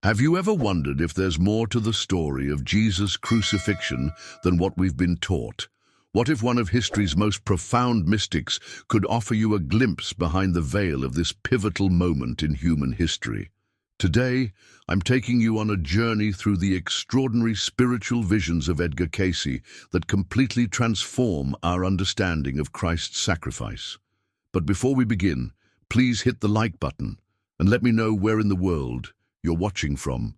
Have you ever wondered if there's more to the story of Jesus' crucifixion than what we've been taught? What if one of history's most profound mystics could offer you a glimpse behind the veil of this pivotal moment in human history? Today, I'm taking you on a journey through the extraordinary spiritual visions of Edgar Cayce that completely transform our understanding of Christ's sacrifice. But before we begin, please hit the like button and let me know where in the world you're watching from.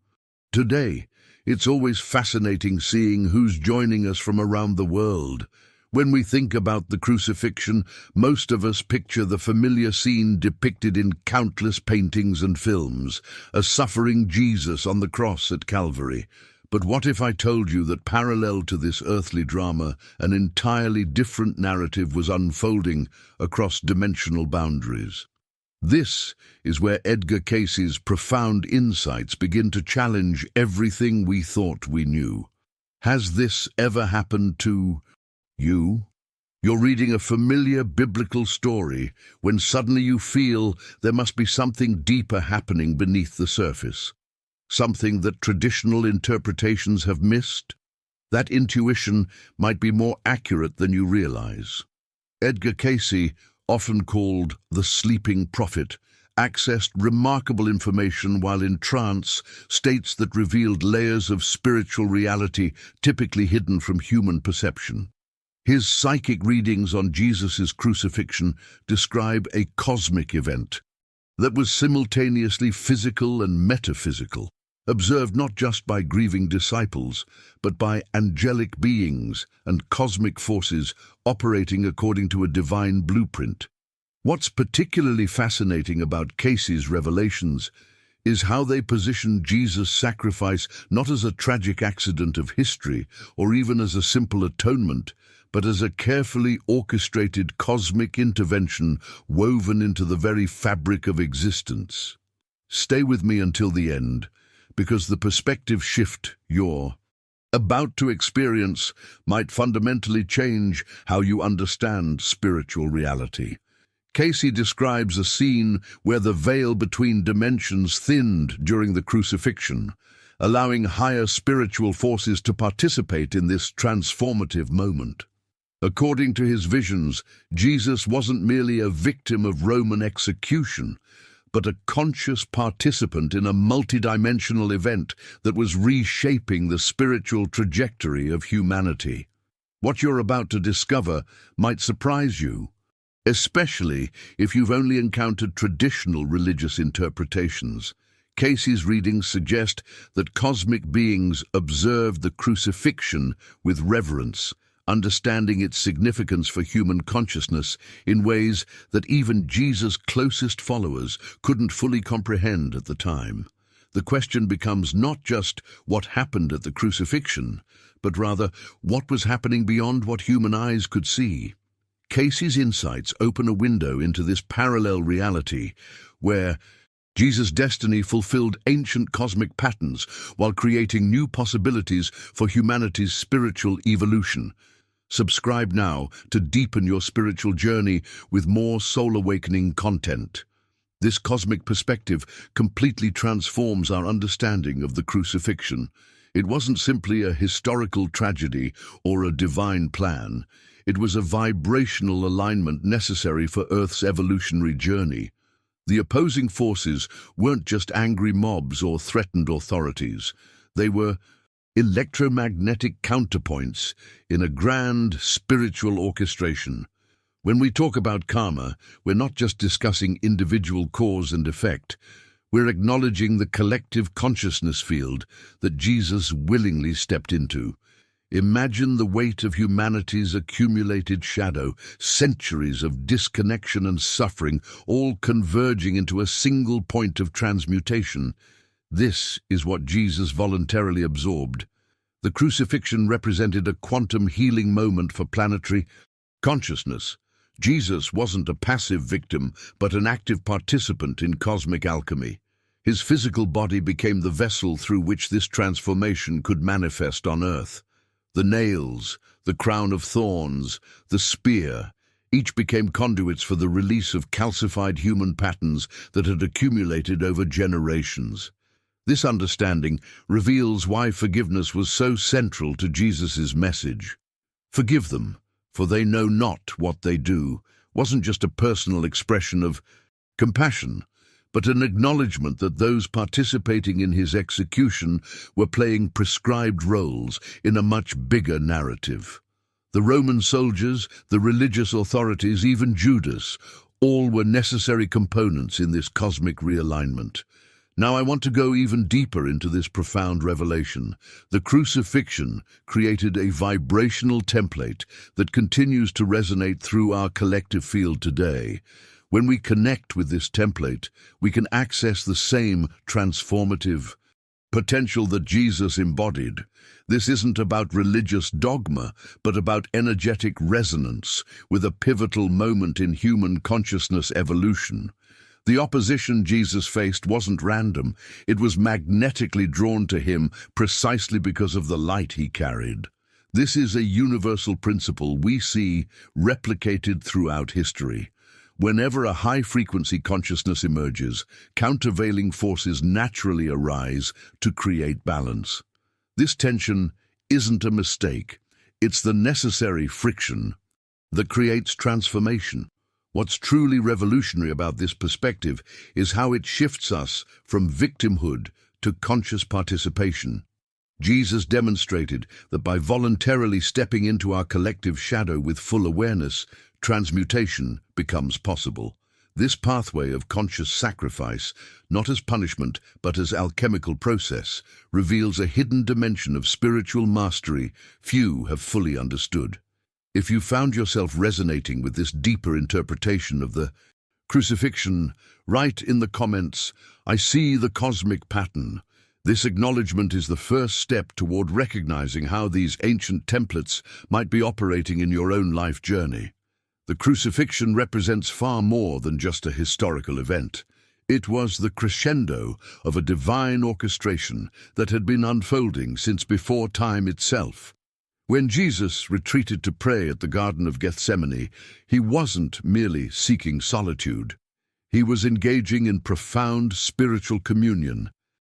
Today, it's always fascinating seeing who's joining us from around the world. When we think about the crucifixion, most of us picture the familiar scene depicted in countless paintings and films, a suffering Jesus on the cross at Calvary. But what if I told you that parallel to this earthly drama, an entirely different narrative was unfolding across dimensional boundaries? This is where Edgar Cayce's profound insights begin to challenge everything we thought we knew. Has this ever happened to you? You're reading a familiar biblical story when suddenly you feel there must be something deeper happening beneath the surface. Something that traditional interpretations have missed? That intuition might be more accurate than you realize. Edgar Cayce, often called the sleeping prophet, accessed remarkable information while in trance, states that revealed layers of spiritual reality typically hidden from human perception. His psychic readings on Jesus' crucifixion describe a cosmic event that was simultaneously physical and metaphysical, observed not just by grieving disciples, but by angelic beings and cosmic forces operating according to a divine blueprint. What's particularly fascinating about Cayce's revelations is how they position Jesus' sacrifice not as a tragic accident of history or even as a simple atonement, but as a carefully orchestrated cosmic intervention woven into the very fabric of existence. Stay with me until the end, because the perspective shift you're about to experience might fundamentally change how you understand spiritual reality. Cayce describes a scene where the veil between dimensions thinned during the crucifixion, allowing higher spiritual forces to participate in this transformative moment. According to his visions, Jesus wasn't merely a victim of Roman execution, but a conscious participant in a multidimensional event that was reshaping the spiritual trajectory of humanity. What you're about to discover might surprise you, especially if you've only encountered traditional religious interpretations. Cayce's readings suggest that cosmic beings observed the crucifixion with reverence, understanding its significance for human consciousness in ways that even Jesus' closest followers couldn't fully comprehend at the time. The question becomes not just what happened at the crucifixion, but rather what was happening beyond what human eyes could see. Cayce's insights open a window into this parallel reality where Jesus' destiny fulfilled ancient cosmic patterns while creating new possibilities for humanity's spiritual evolution. Subscribe now to deepen your spiritual journey with more soul-awakening content. This cosmic perspective completely transforms our understanding of the crucifixion. It wasn't simply a historical tragedy or a divine plan. It was a vibrational alignment necessary for Earth's evolutionary journey. The opposing forces weren't just angry mobs or threatened authorities. They were electromagnetic counterpoints in a grand spiritual orchestration. When we talk about karma, we're not just discussing individual cause and effect. We're acknowledging the collective consciousness field that Jesus willingly stepped into. Imagine the weight of humanity's accumulated shadow, centuries of disconnection and suffering, all converging into a single point of transmutation. This is what Jesus voluntarily absorbed. The crucifixion represented a quantum healing moment for planetary consciousness. Jesus wasn't a passive victim, but an active participant in cosmic alchemy. His physical body became the vessel through which this transformation could manifest on Earth. The nails, the crown of thorns, the spear, each became conduits for the release of calcified human patterns that had accumulated over generations. This understanding reveals why forgiveness was so central to Jesus' message. Forgive them, for they know not what they do, wasn't just a personal expression of compassion, but an acknowledgement that those participating in his execution were playing prescribed roles in a much bigger narrative. The Roman soldiers, the religious authorities, even Judas, all were necessary components in this cosmic realignment. Now I want to go even deeper into this profound revelation. The crucifixion created a vibrational template that continues to resonate through our collective field today. When we connect with this template, we can access the same transformative potential that Jesus embodied. This isn't about religious dogma, but about energetic resonance with a pivotal moment in human consciousness evolution. The opposition Jesus faced wasn't random. It was magnetically drawn to him precisely because of the light he carried. This is a universal principle we see replicated throughout history. Whenever a high-frequency consciousness emerges, countervailing forces naturally arise to create balance. This tension isn't a mistake. It's the necessary friction that creates transformation. What's truly revolutionary about this perspective is how it shifts us from victimhood to conscious participation. Jesus demonstrated that by voluntarily stepping into our collective shadow with full awareness, transmutation becomes possible. This pathway of conscious sacrifice, not as punishment but as alchemical process, reveals a hidden dimension of spiritual mastery few have fully understood. If you found yourself resonating with this deeper interpretation of the crucifixion, write in the comments, "I see the cosmic pattern." This acknowledgement is the first step toward recognizing how these ancient templates might be operating in your own life journey. The crucifixion represents far more than just a historical event. It was the crescendo of a divine orchestration that had been unfolding since before time itself. When Jesus retreated to pray at the Garden of Gethsemane, he wasn't merely seeking solitude. He was engaging in profound spiritual communion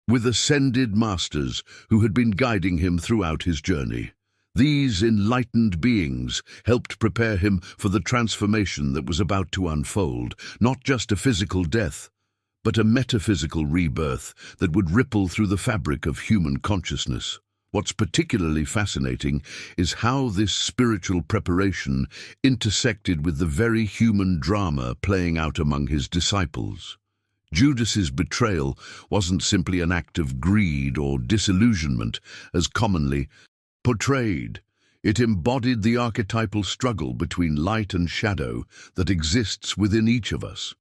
with ascended masters who had been guiding him throughout his journey. These enlightened beings helped prepare him for the transformation that was about to unfold, not just a physical death, but a metaphysical rebirth that would ripple through the fabric of human consciousness. What's particularly fascinating is how this spiritual preparation intersected with the very human drama playing out among his disciples. Judas's betrayal wasn't simply an act of greed or disillusionment, as commonly portrayed. It embodied the archetypal struggle between light and shadow that exists within each of us.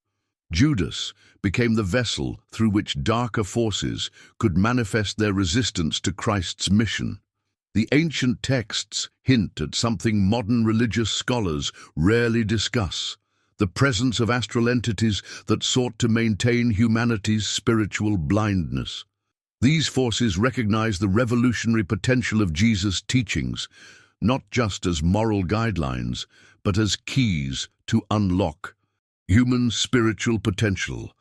Judas became the vessel through which darker forces could manifest their resistance to Christ's mission. The ancient texts hint at something modern religious scholars rarely discuss: the presence of astral entities that sought to maintain humanity's spiritual blindness. These forces recognize the revolutionary potential of Jesus' teachings, not just as moral guidelines, but as keys to unlock human spiritual potential.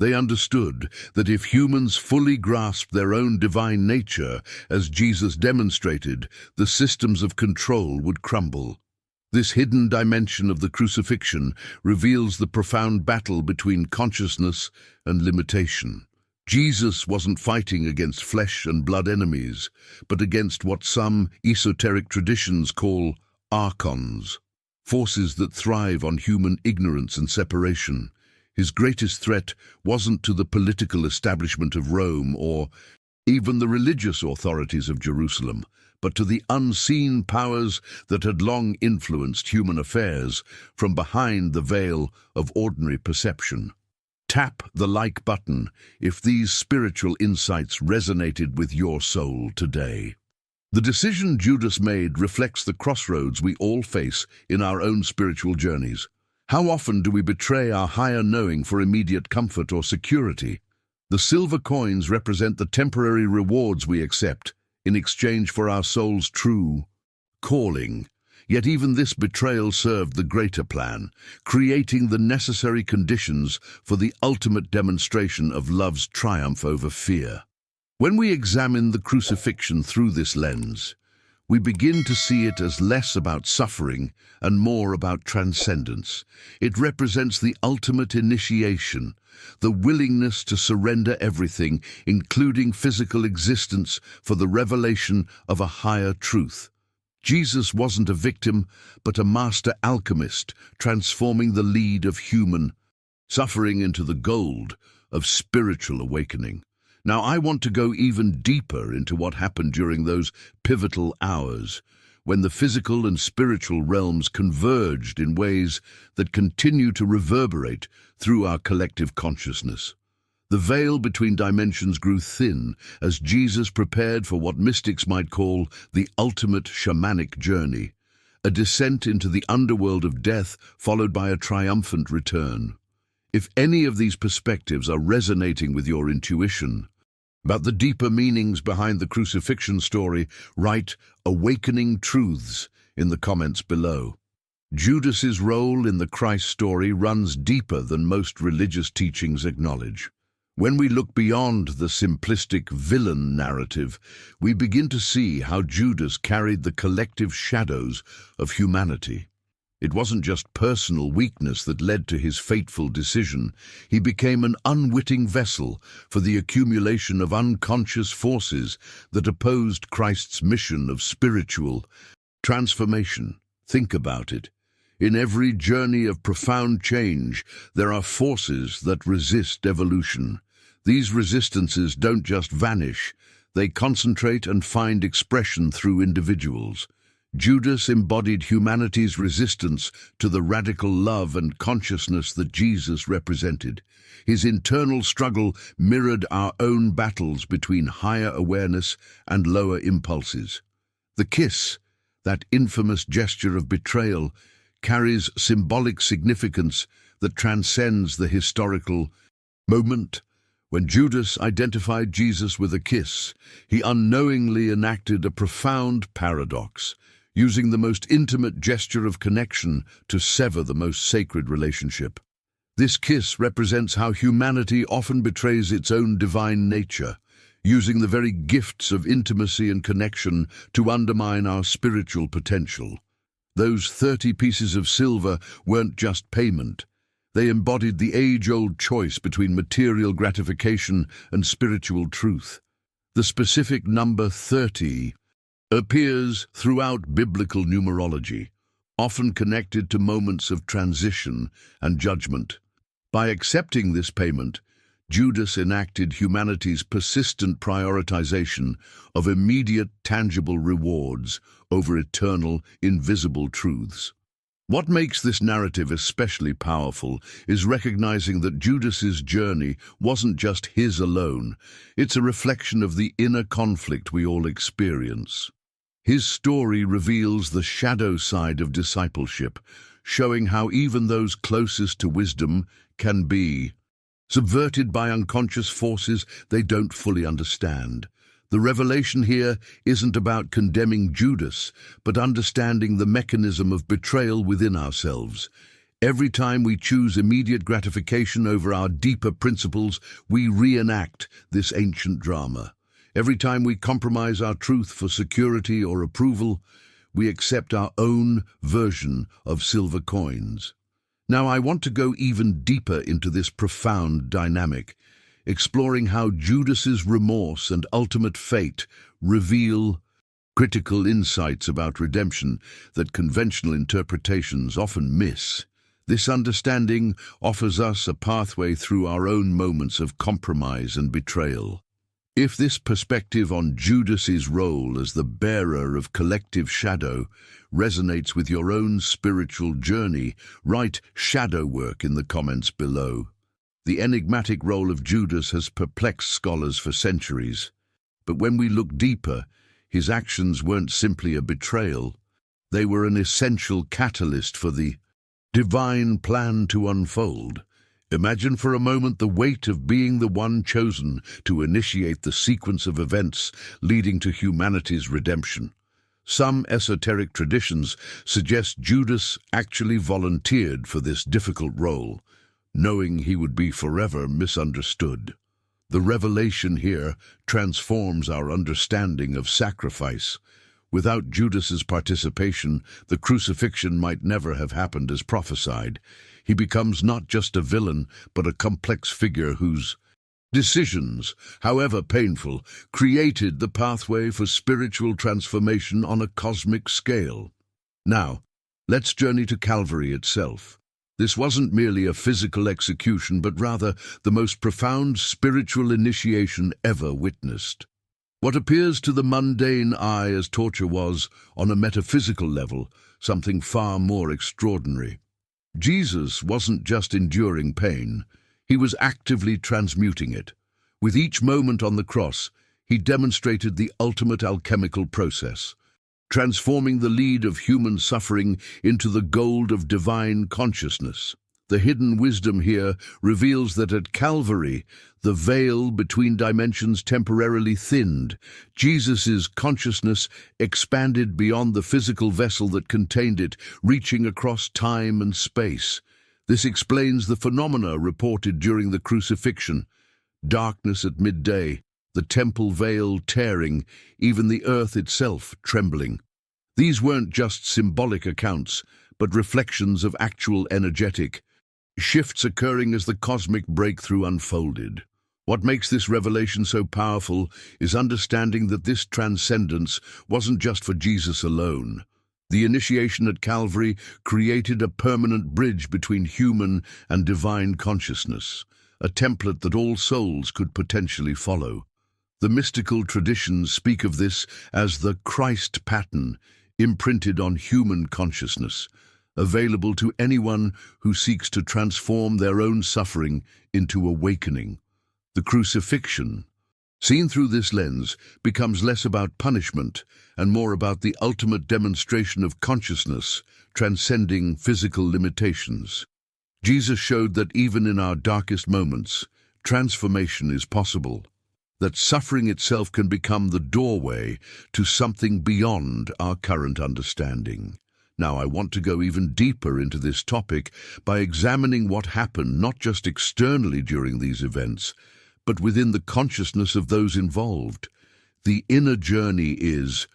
They understood that if humans fully grasped their own divine nature, as Jesus demonstrated, the systems of control would crumble. This hidden dimension of the crucifixion reveals the profound battle between consciousness and limitation. Jesus wasn't fighting against flesh and blood enemies, but against what some esoteric traditions call archons, forces that thrive on human ignorance and separation. His greatest threat wasn't to the political establishment of Rome or even the religious authorities of Jerusalem, but to the unseen powers that had long influenced human affairs from behind the veil of ordinary perception. Tap the like button if these spiritual insights resonated with your soul today. The decision Judas made reflects the crossroads we all face in our own spiritual journeys. How often do we betray our higher knowing for immediate comfort or security? The silver coins represent the temporary rewards we accept in exchange for our soul's true calling. Yet even this betrayal served the greater plan, creating the necessary conditions for the ultimate demonstration of love's triumph over fear. When we examine the crucifixion through this lens, we begin to see it as less about suffering and more about transcendence. It represents the ultimate initiation, the willingness to surrender everything, including physical existence, for the revelation of a higher truth. Jesus wasn't a victim, but a master alchemist, transforming the lead of human suffering into the gold of spiritual awakening. Now, I want to go even deeper into what happened during those pivotal hours, when the physical and spiritual realms converged in ways that continue to reverberate through our collective consciousness. The veil between dimensions grew thin as Jesus prepared for what mystics might call the ultimate shamanic journey, a descent into the underworld of death followed by a triumphant return. If any of these perspectives are resonating with your intuition about the deeper meanings behind the crucifixion story, write "Awakening Truths" in the comments below. Judas's role in the Christ story runs deeper than most religious teachings acknowledge. When we look beyond the simplistic villain narrative, we begin to see how Judas carried the collective shadows of humanity. It wasn't just personal weakness that led to his fateful decision. He became an unwitting vessel for the accumulation of unconscious forces that opposed Christ's mission of spiritual transformation. Think about it. In every journey of profound change, there are forces that resist evolution. These resistances don't just vanish, they concentrate and find expression through individuals. Judas embodied humanity's resistance to the radical love and consciousness that Jesus represented. His internal struggle mirrored our own battles between higher awareness and lower impulses. The kiss, that infamous gesture of betrayal, carries symbolic significance that transcends the historical moment. When Judas identified Jesus with a kiss, he unknowingly enacted a profound paradox, using the most intimate gesture of connection to sever the most sacred relationship. This kiss represents how humanity often betrays its own divine nature, using the very gifts of intimacy and connection to undermine our spiritual potential. Those 30 pieces of silver weren't just payment. They embodied the age-old choice between material gratification and spiritual truth. The specific number 30 appears throughout biblical numerology, often connected to moments of transition and judgment. By accepting this payment, Judas enacted humanity's persistent prioritization of immediate, tangible rewards over eternal, invisible truths. What makes this narrative especially powerful is recognizing that Judas's journey wasn't just his alone. It's a reflection of the inner conflict we all experience. His story reveals the shadow side of discipleship, showing how even those closest to wisdom can be subverted by unconscious forces they don't fully understand. The revelation here isn't about condemning Judas, but understanding the mechanism of betrayal within ourselves. Every time we choose immediate gratification over our deeper principles, we reenact this ancient drama. Every time we compromise our truth for security or approval, we accept our own version of silver coins. Now, I want to go even deeper into this profound dynamic, exploring how Judas's remorse and ultimate fate reveal critical insights about redemption that conventional interpretations often miss. This understanding offers us a pathway through our own moments of compromise and betrayal. If this perspective on Judas's role as the bearer of collective shadow resonates with your own spiritual journey, write shadow work in the comments below. The enigmatic role of Judas has perplexed scholars for centuries, but when we look deeper, his actions weren't simply a betrayal. They were an essential catalyst for the divine plan to unfold. Imagine for a moment the weight of being the one chosen to initiate the sequence of events leading to humanity's redemption. Some esoteric traditions suggest Judas actually volunteered for this difficult role, knowing he would be forever misunderstood. The revelation here transforms our understanding of sacrifice. Without Judas's participation, the crucifixion might never have happened as prophesied. He becomes not just a villain, but a complex figure whose decisions, however painful, created the pathway for spiritual transformation on a cosmic scale. Now, let's journey to Calvary itself. This wasn't merely a physical execution, but rather the most profound spiritual initiation ever witnessed. What appears to the mundane eye as torture was, on a metaphysical level, something far more extraordinary. Jesus wasn't just enduring pain, he was actively transmuting it. With each moment on the cross, he demonstrated the ultimate alchemical process, transforming the lead of human suffering into the gold of divine consciousness. The hidden wisdom here reveals that at Calvary, the veil between dimensions temporarily thinned. Jesus' consciousness expanded beyond the physical vessel that contained it, reaching across time and space. This explains the phenomena reported during the crucifixion. Darkness at midday, the temple veil tearing, even the earth itself trembling. These weren't just symbolic accounts, but reflections of actual energetic shifts occurring as the cosmic breakthrough unfolded. What makes this revelation so powerful is understanding that this transcendence wasn't just for Jesus alone. The initiation at Calvary created a permanent bridge between human and divine consciousness, a template that all souls could potentially follow. The mystical traditions speak of this as the Christ pattern, imprinted on human consciousness, available to anyone who seeks to transform their own suffering into awakening. The crucifixion, seen through this lens, becomes less about punishment and more about the ultimate demonstration of consciousness, transcending physical limitations. Jesus showed that even in our darkest moments, transformation is possible, that suffering itself can become the doorway to something beyond our current understanding. Now, I want to go even deeper into this topic by examining what happened not just externally during these events, but within the consciousness of those involved. The inner journey is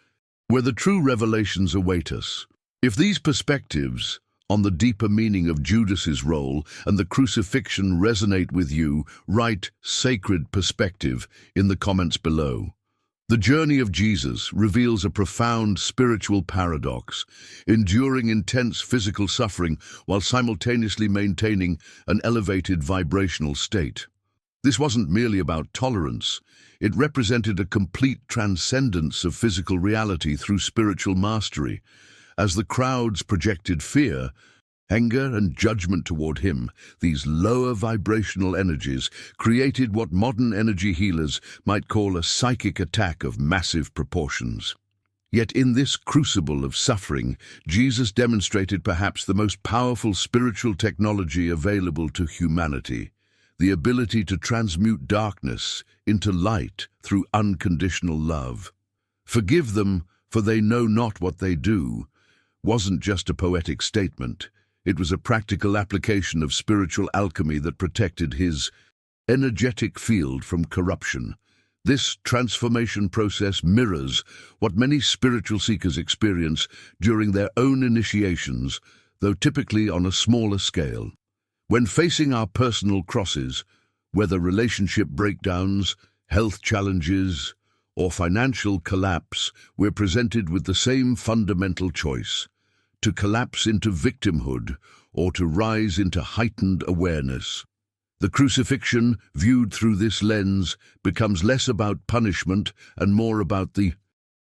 where the true revelations await us. If these perspectives on the deeper meaning of Judas's role and the crucifixion resonate with you, write "sacred perspective" in the comments below. The journey of Jesus reveals a profound spiritual paradox, enduring intense physical suffering while simultaneously maintaining an elevated vibrational state. This wasn't merely about tolerance. It represented a complete transcendence of physical reality through spiritual mastery. As the crowds projected fear, anger, and judgment toward him, these lower vibrational energies created what modern energy healers might call a psychic attack of massive proportions. Yet in this crucible of suffering, Jesus demonstrated perhaps the most powerful spiritual technology available to humanity, the ability to transmute darkness into light through unconditional love. "Forgive them, for they know not what they do," wasn't just a poetic statement. It was a practical application of spiritual alchemy that protected his energetic field from corruption. This transformation process mirrors what many spiritual seekers experience during their own initiations, though typically on a smaller scale. When facing our personal crosses, whether relationship breakdowns, health challenges, or financial collapse, we're presented with the same fundamental choice: to collapse into victimhood or to rise into heightened awareness. The crucifixion, viewed through this lens, becomes less about punishment and more about the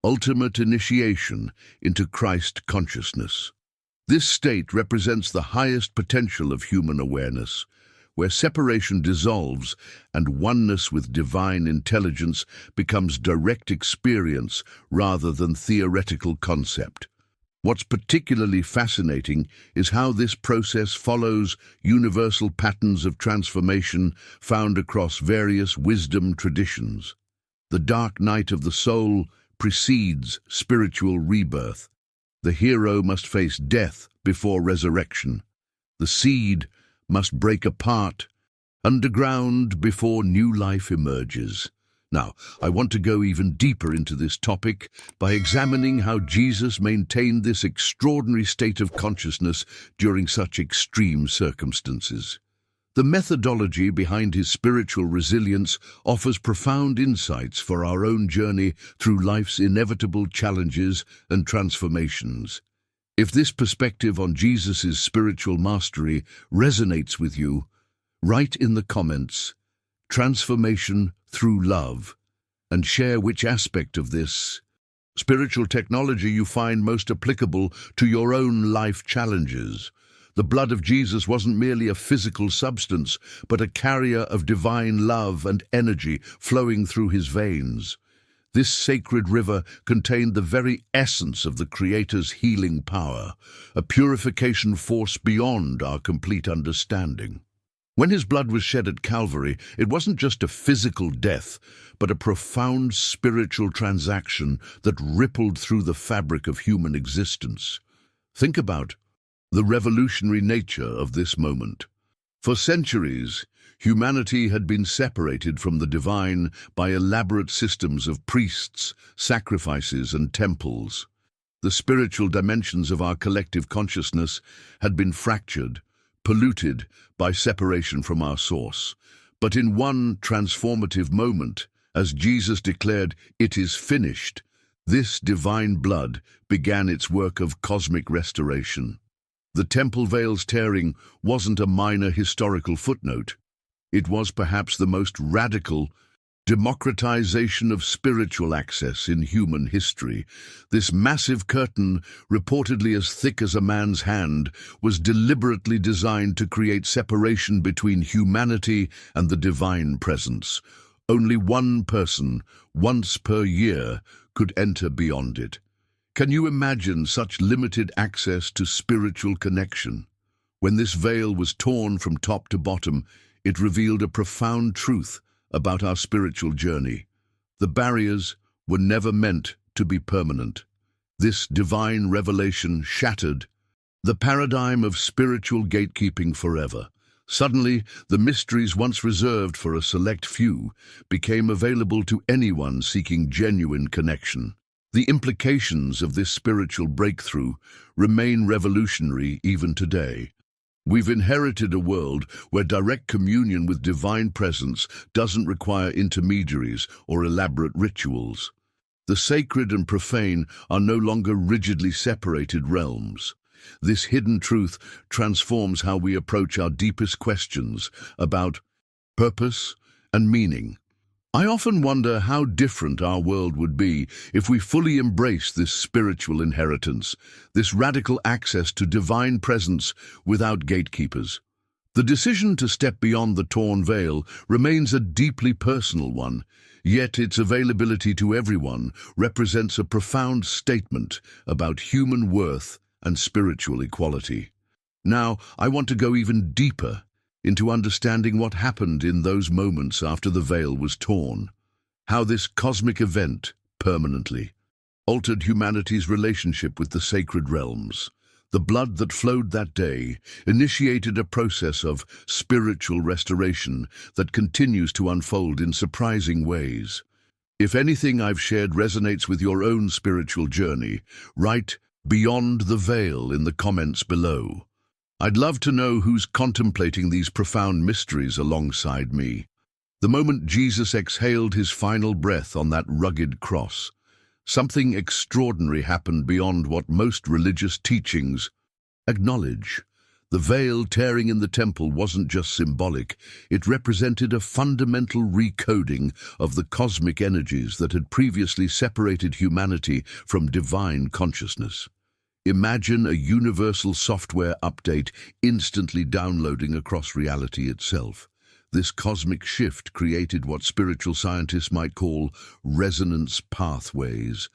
ultimate initiation into Christ consciousness. This state represents the highest potential of human awareness, where separation dissolves and oneness with divine intelligence becomes direct experience rather than theoretical concept. What's particularly fascinating is how this process follows universal patterns of transformation found across various wisdom traditions. The dark night of the soul precedes spiritual rebirth. The hero must face death before resurrection. The seed must break apart underground before new life emerges. Now, I want to go even deeper into this topic by examining how Jesus maintained this extraordinary state of consciousness during such extreme circumstances. The methodology behind his spiritual resilience offers profound insights for our own journey through life's inevitable challenges and transformations. If this perspective on Jesus' spiritual mastery resonates with you, write in the comments, "Transformation through love," and share which aspect of this spiritual technology you find most applicable to your own life challenges. The blood of Jesus wasn't merely a physical substance, but a carrier of divine love and energy flowing through his veins. This sacred river contained the very essence of the Creator's healing power, a purification force beyond our complete understanding. When his blood was shed at Calvary, it wasn't just a physical death, but a profound spiritual transaction that rippled through the fabric of human existence. Think about the revolutionary nature of this moment. For centuries, humanity had been separated from the divine by elaborate systems of priests, sacrifices, and temples. The spiritual dimensions of our collective consciousness had been fractured, polluted by separation from our source. But in one transformative moment, as Jesus declared, "It is finished," this divine blood began its work of cosmic restoration. The temple veil's tearing wasn't a minor historical footnote. It was perhaps the most radical democratization of spiritual access in human history. This massive curtain, reportedly as thick as a man's hand, was deliberately designed to create separation between humanity and the divine presence. Only one person, once per year, could enter beyond it. Can you imagine such limited access to spiritual connection? When this veil was torn from top to bottom, it revealed a profound truth about our spiritual journey. The barriers were never meant to be permanent. This divine revelation shattered the paradigm of spiritual gatekeeping forever. Suddenly, the mysteries once reserved for a select few became available to anyone seeking genuine connection. The implications of this spiritual breakthrough remain revolutionary even today. We've inherited a world where direct communion with divine presence doesn't require intermediaries or elaborate rituals. The sacred and profane are no longer rigidly separated realms. This hidden truth transforms how we approach our deepest questions about purpose and meaning. I often wonder how different our world would be if we fully embraced this spiritual inheritance, this radical access to divine presence without gatekeepers. The decision to step beyond the torn veil remains a deeply personal one, yet its availability to everyone represents a profound statement about human worth and spiritual equality. Now, I want to go even deeper into understanding what happened in those moments after the veil was torn, how this cosmic event permanently altered humanity's relationship with the sacred realms. The blood that flowed that day initiated a process of spiritual restoration that continues to unfold in surprising ways. If anything I've shared resonates with your own spiritual journey, write "Beyond the Veil" in the comments below. I'd love to know who's contemplating these profound mysteries alongside me. The moment Jesus exhaled his final breath on that rugged cross, something extraordinary happened beyond what most religious teachings acknowledge. The veil tearing in the temple wasn't just symbolic, it represented a fundamental recoding of the cosmic energies that had previously separated humanity from divine consciousness. Imagine a universal software update instantly downloading across reality itself. This cosmic shift created what spiritual scientists might call resonance pathways,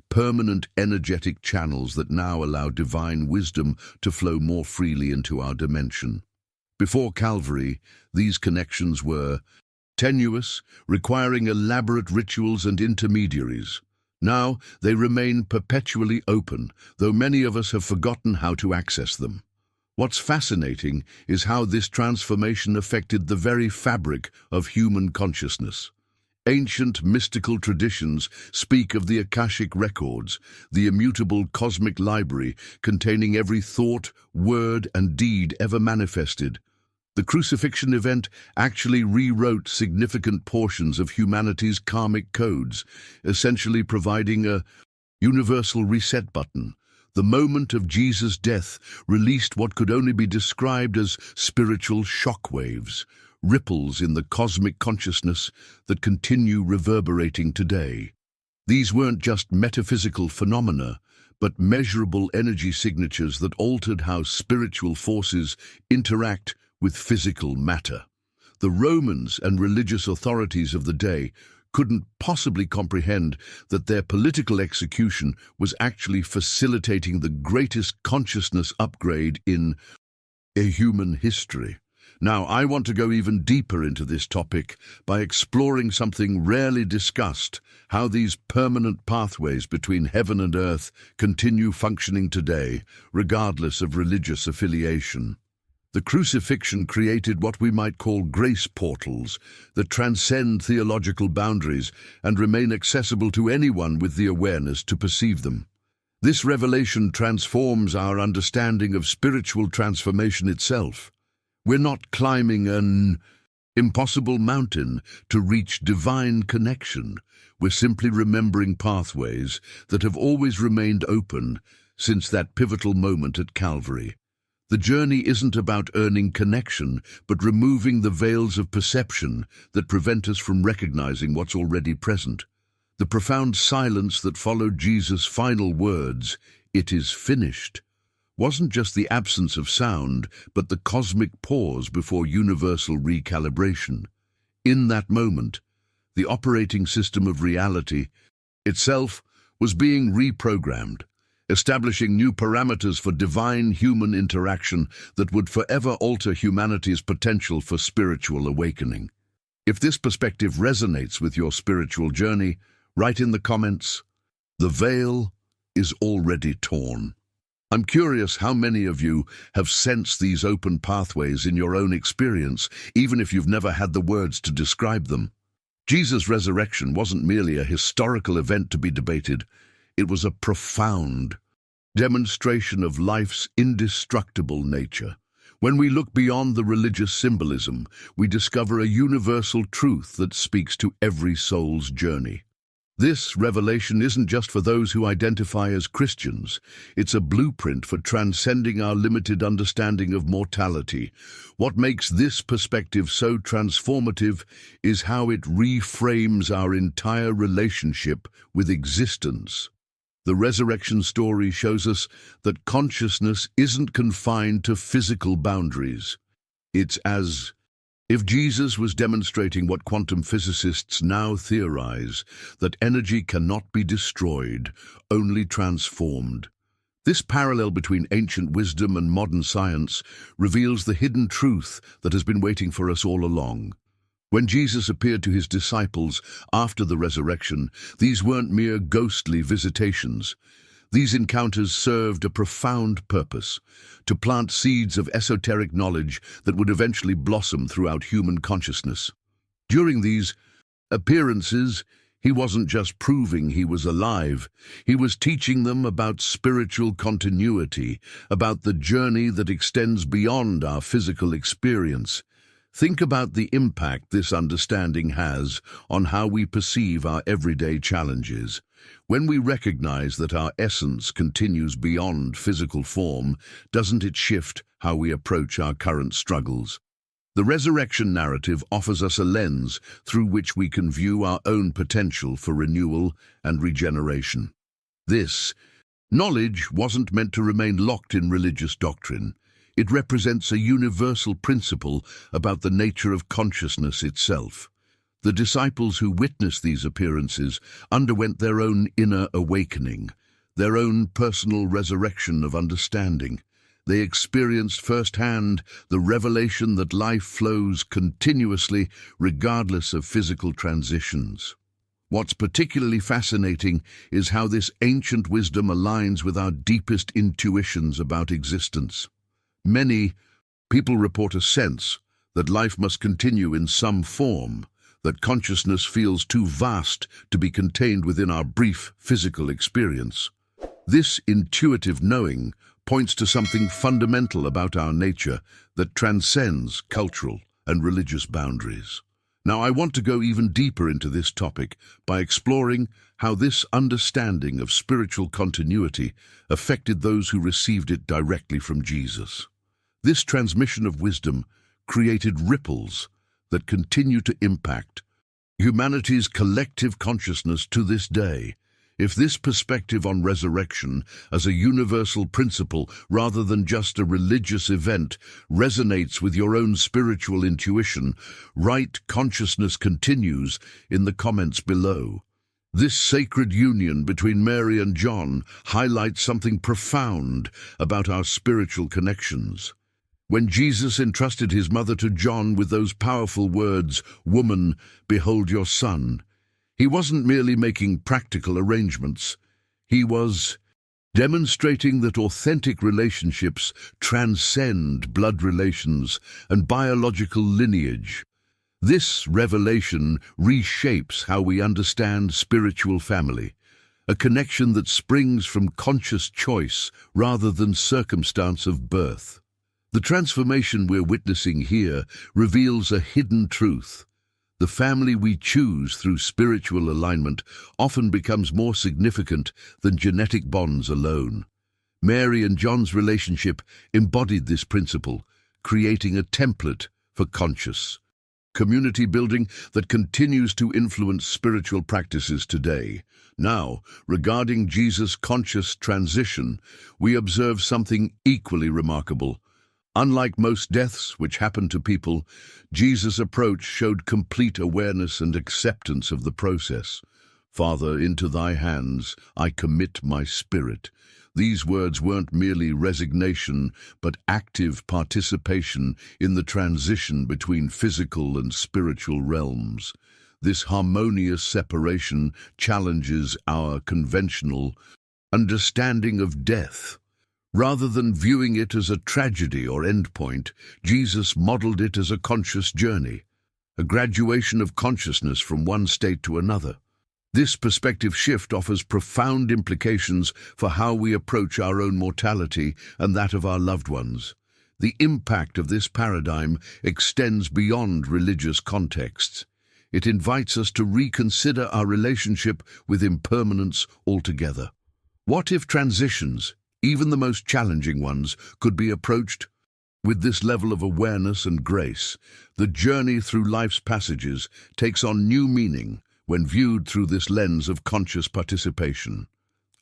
permanent energetic channels that now allow divine wisdom to flow more freely into our dimension. Before Calvary, these connections were tenuous, requiring elaborate rituals and intermediaries. Now, they remain perpetually open, though many of us have forgotten how to access them. What's fascinating is how this transformation affected the very fabric of human consciousness. Ancient mystical traditions speak of the Akashic Records, the immutable cosmic library containing every thought, word, and deed ever manifested. The Crucifixion event actually rewrote significant portions of humanity's karmic codes, essentially providing a universal reset button. The moment of Jesus' death released what could only be described as spiritual shockwaves, ripples in the cosmic consciousness that continue reverberating today. These weren't just metaphysical phenomena, but measurable energy signatures that altered how spiritual forces interact with physical matter. The Romans and religious authorities of the day couldn't possibly comprehend that their political execution was actually facilitating the greatest consciousness upgrade in human history. Now, I want to go even deeper into this topic by exploring something rarely discussed: how these permanent pathways between heaven and earth continue functioning today, regardless of religious affiliation. The crucifixion created what we might call grace portals that transcend theological boundaries and remain accessible to anyone with the awareness to perceive them. This revelation transforms our understanding of spiritual transformation itself. We're not climbing an impossible mountain to reach divine connection. We're simply remembering pathways that have always remained open since that pivotal moment at Calvary. The journey isn't about earning connection, but removing the veils of perception that prevent us from recognizing what's already present. The profound silence that followed Jesus' final words, "It is finished," wasn't just the absence of sound, but the cosmic pause before universal recalibration. In that moment, the operating system of reality itself was being reprogrammed, establishing new parameters for divine-human interaction that would forever alter humanity's potential for spiritual awakening. If this perspective resonates with your spiritual journey, write in the comments, "The veil is already torn." I'm curious how many of you have sensed these open pathways in your own experience, even if you've never had the words to describe them. Jesus' resurrection wasn't merely a historical event to be debated. It was a profound demonstration of life's indestructible nature. When we look beyond the religious symbolism, we discover a universal truth that speaks to every soul's journey. This revelation isn't just for those who identify as Christians. It's a blueprint for transcending our limited understanding of mortality. What makes this perspective so transformative is how it reframes our entire relationship with existence. The resurrection story shows us that consciousness isn't confined to physical boundaries. It's as if Jesus was demonstrating what quantum physicists now theorize, that energy cannot be destroyed, only transformed. This parallel between ancient wisdom and modern science reveals the hidden truth that has been waiting for us all along. When Jesus appeared to his disciples after the resurrection, these weren't mere ghostly visitations. These encounters served a profound purpose: to plant seeds of esoteric knowledge that would eventually blossom throughout human consciousness. During these appearances, he wasn't just proving he was alive. He was teaching them about spiritual continuity, about the journey that extends beyond our physical experience. Think about the impact this understanding has on how we perceive our everyday challenges. When we recognize that our essence continues beyond physical form, doesn't it shift how we approach our current struggles? The resurrection narrative offers us a lens through which we can view our own potential for renewal and regeneration. This knowledge wasn't meant to remain locked in religious doctrine. It represents a universal principle about the nature of consciousness itself. The disciples who witnessed these appearances underwent their own inner awakening, their own personal resurrection of understanding. They experienced firsthand the revelation that life flows continuously, regardless of physical transitions. What's particularly fascinating is how this ancient wisdom aligns with our deepest intuitions about existence. Many people report a sense that life must continue in some form, that consciousness feels too vast to be contained within our brief physical experience. This intuitive knowing points to something fundamental about our nature that transcends cultural and religious boundaries. Now, I want to go even deeper into this topic by exploring how this understanding of spiritual continuity affected those who received it directly from Jesus. This transmission of wisdom created ripples that continue to impact humanity's collective consciousness to this day. If this perspective on resurrection as a universal principle rather than just a religious event resonates with your own spiritual intuition, right consciousness continues in the comments below. This sacred union between Mary and John highlights something profound about our spiritual connections. When Jesus entrusted his mother to John with those powerful words, "Woman, behold your son," he wasn't merely making practical arrangements. He was demonstrating that authentic relationships transcend blood relations and biological lineage. This revelation reshapes how we understand spiritual family, a connection that springs from conscious choice rather than circumstance of birth. The transformation we're witnessing here reveals a hidden truth. The family we choose through spiritual alignment often becomes more significant than genetic bonds alone. Mary and John's relationship embodied this principle, creating a template for conscious community building that continues to influence spiritual practices today. Now, regarding Jesus' conscious transition, we observe something equally remarkable. Unlike most deaths which happen to people, Jesus' approach showed complete awareness and acceptance of the process. "Father, into thy hands I commit my spirit." These words weren't merely resignation, but active participation in the transition between physical and spiritual realms. This harmonious separation challenges our conventional understanding of death. Rather than viewing it as a tragedy or endpoint, Jesus modeled it as a conscious journey, a graduation of consciousness from one state to another. This perspective shift offers profound implications for how we approach our own mortality and that of our loved ones. The impact of this paradigm extends beyond religious contexts. It invites us to reconsider our relationship with impermanence altogether. What if transitions, even the most challenging ones, could be approached with this level of awareness and grace? The journey through life's passages takes on new meaning when viewed through this lens of conscious participation.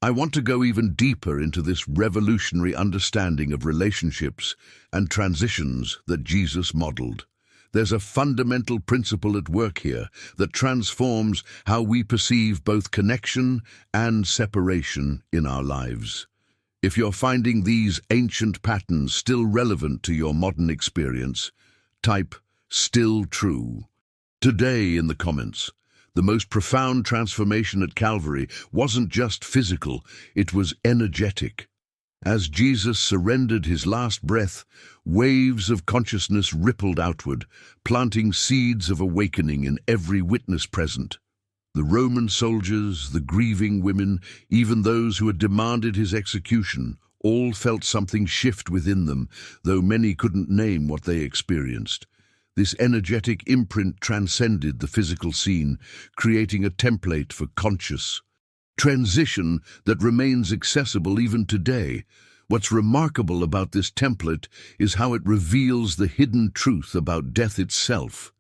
I want to go even deeper into this revolutionary understanding of relationships and transitions that Jesus modeled. There's a fundamental principle at work here that transforms how we perceive both connection and separation in our lives. If you're finding these ancient patterns still relevant to your modern experience, type "still true" today in the comments. The most profound transformation at Calvary wasn't just physical, it was energetic. As Jesus surrendered his last breath, waves of consciousness rippled outward, planting seeds of awakening in every witness present. The Roman soldiers, the grieving women, even those who had demanded his execution, all felt something shift within them, though many couldn't name what they experienced. This energetic imprint transcended the physical scene, creating a template for conscious transition that remains accessible even today. What's remarkable about this template is how it reveals the hidden truth about death itself.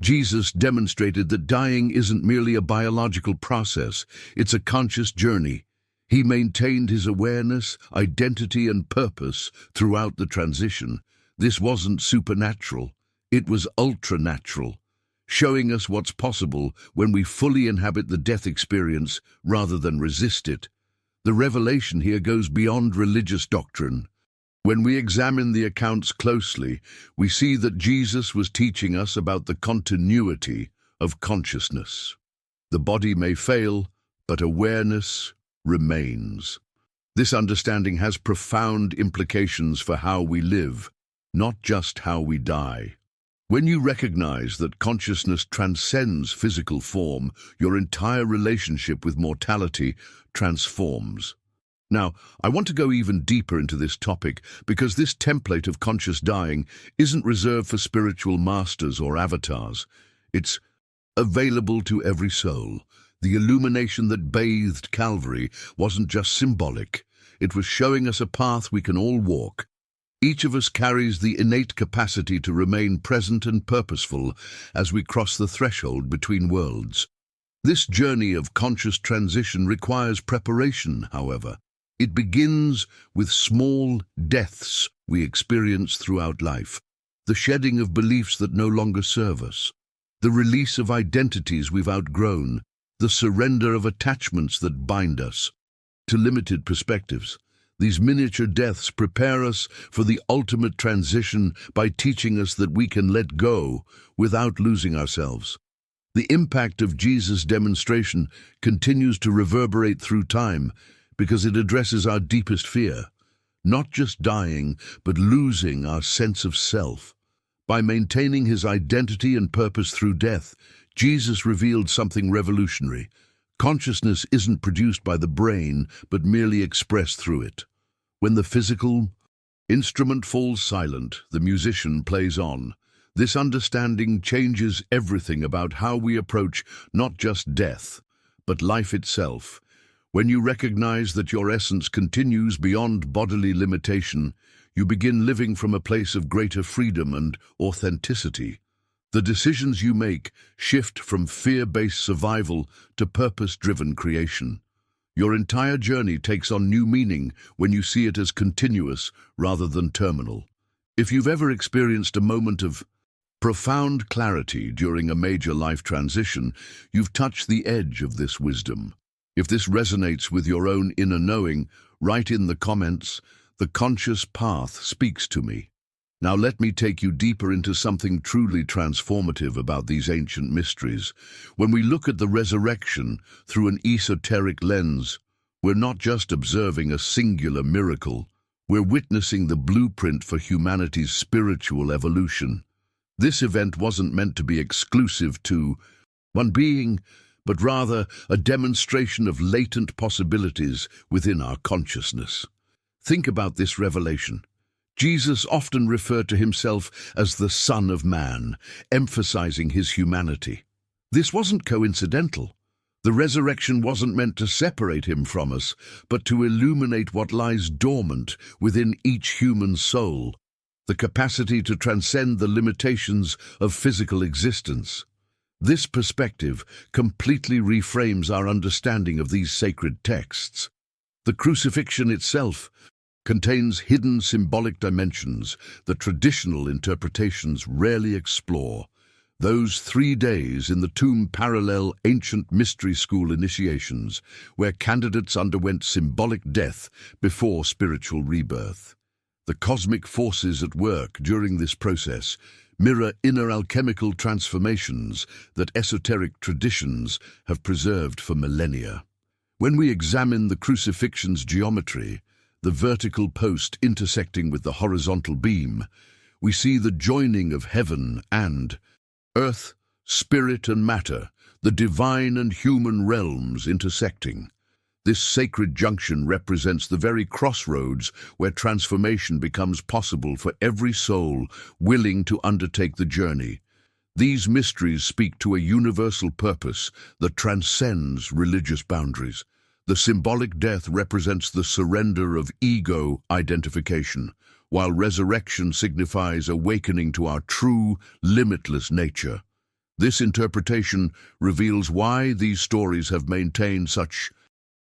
Jesus demonstrated that dying isn't merely a biological process, it's a conscious journey. He maintained his awareness, identity, and purpose throughout the transition. This wasn't supernatural, it was ultranatural, showing us what's possible when we fully inhabit the death experience rather than resist it. The revelation here goes beyond religious doctrine. When we examine the accounts closely, we see that Jesus was teaching us about the continuity of consciousness. The body may fail, but awareness remains. This understanding has profound implications for how we live, not just how we die. When you recognize that consciousness transcends physical form, your entire relationship with mortality transforms. Now, I want to go even deeper into this topic because this template of conscious dying isn't reserved for spiritual masters or avatars. It's available to every soul. The illumination that bathed Calvary wasn't just symbolic. It was showing us a path we can all walk. Each of us carries the innate capacity to remain present and purposeful as we cross the threshold between worlds. This journey of conscious transition requires preparation, however. It begins with small deaths we experience throughout life, the shedding of beliefs that no longer serve us, the release of identities we've outgrown, the surrender of attachments that bind us to limited perspectives. These miniature deaths prepare us for the ultimate transition by teaching us that we can let go without losing ourselves. The impact of Jesus' demonstration continues to reverberate through time because it addresses our deepest fear, not just dying, but losing our sense of self. By maintaining his identity and purpose through death, Jesus revealed something revolutionary. Consciousness isn't produced by the brain, but merely expressed through it. When the physical instrument falls silent, the musician plays on. This understanding changes everything about how we approach not just death, but life itself. When you recognize that your essence continues beyond bodily limitation, you begin living from a place of greater freedom and authenticity. The decisions you make shift from fear-based survival to purpose-driven creation. Your entire journey takes on new meaning when you see it as continuous rather than terminal. If you've ever experienced a moment of profound clarity during a major life transition, you've touched the edge of this wisdom. If this resonates with your own inner knowing, write in the comments, "The conscious path speaks to me." Now let me take you deeper into something truly transformative about these ancient mysteries. When we look at the resurrection through an esoteric lens, we're not just observing a singular miracle, we're witnessing the blueprint for humanity's spiritual evolution. This event wasn't meant to be exclusive to one being, but rather a demonstration of latent possibilities within our consciousness. Think about this revelation. Jesus often referred to himself as the Son of Man, emphasizing his humanity. This wasn't coincidental. The resurrection wasn't meant to separate him from us, but to illuminate what lies dormant within each human soul, the capacity to transcend the limitations of physical existence. This perspective completely reframes our understanding of these sacred texts. The crucifixion itself contains hidden symbolic dimensions that traditional interpretations rarely explore. Those 3 days in the tomb parallel ancient mystery school initiations, where candidates underwent symbolic death before spiritual rebirth. The cosmic forces at work during this process mirror inner alchemical transformations that esoteric traditions have preserved for millennia. When we examine the crucifixion's geometry, the vertical post intersecting with the horizontal beam, we see the joining of heaven and earth, spirit and matter, the divine and human realms intersecting. This sacred junction represents the very crossroads where transformation becomes possible for every soul willing to undertake the journey. These mysteries speak to a universal purpose that transcends religious boundaries. The symbolic death represents the surrender of ego identification, while resurrection signifies awakening to our true, limitless nature. This interpretation reveals why these stories have maintained such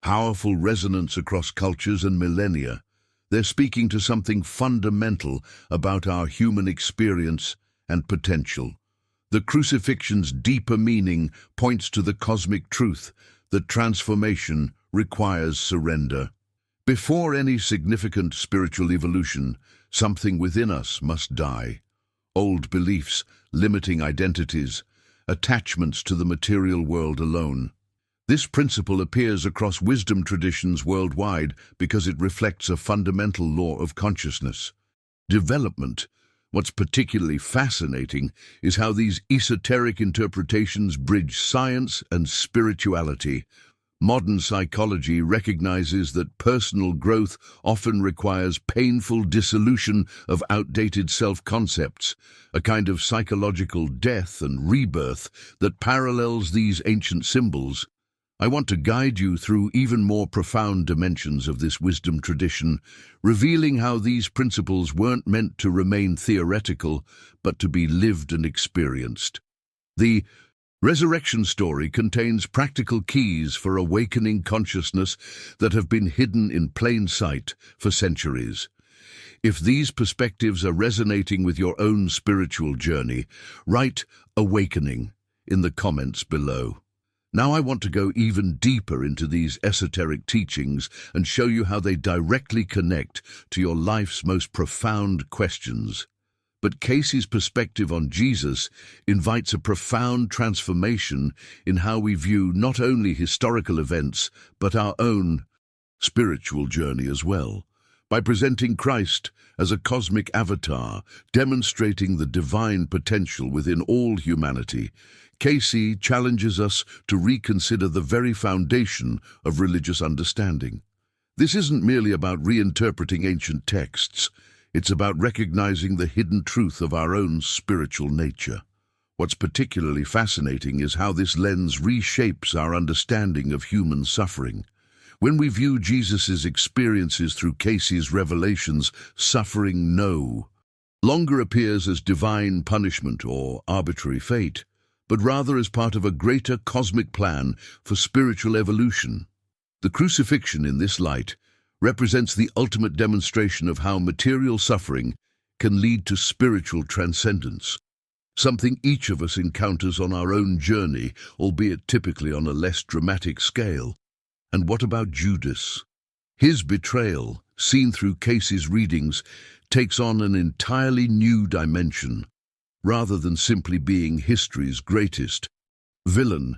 powerful resonance across cultures and millennia. They're speaking to something fundamental about our human experience and potential. The crucifixion's deeper meaning points to the cosmic truth that transformation requires surrender. Before any significant spiritual evolution, something within us must die. Old beliefs, limiting identities, attachments to the material world alone. This principle appears across wisdom traditions worldwide because it reflects a fundamental law of consciousness. Development. What's particularly fascinating is how these esoteric interpretations bridge science and spirituality. Modern psychology recognizes that personal growth often requires painful dissolution of outdated self-concepts, a kind of psychological death and rebirth that parallels these ancient symbols. I want to guide you through even more profound dimensions of this wisdom tradition, revealing how these principles weren't meant to remain theoretical, but to be lived and experienced. The resurrection story contains practical keys for awakening consciousness that have been hidden in plain sight for centuries. If these perspectives are resonating with your own spiritual journey, write "awakening" in the comments below. Now I want to go even deeper into these esoteric teachings and show you how they directly connect to your life's most profound questions. But Cayce's perspective on Jesus invites a profound transformation in how we view not only historical events, but our own spiritual journey as well. By presenting Christ as a cosmic avatar, demonstrating the divine potential within all humanity, Cayce challenges us to reconsider the very foundation of religious understanding. This isn't merely about reinterpreting ancient texts. It's about recognizing the hidden truth of our own spiritual nature. What's particularly fascinating is how this lens reshapes our understanding of human suffering. When we view Jesus' experiences through Cayce's revelations, suffering no longer appears as divine punishment or arbitrary fate, but rather as part of a greater cosmic plan for spiritual evolution. The crucifixion in this light represents the ultimate demonstration of how material suffering can lead to spiritual transcendence, something each of us encounters on our own journey, albeit typically on a less dramatic scale. And what about Judas? His betrayal, seen through Cayce's readings, takes on an entirely new dimension. Rather than simply being history's greatest villain,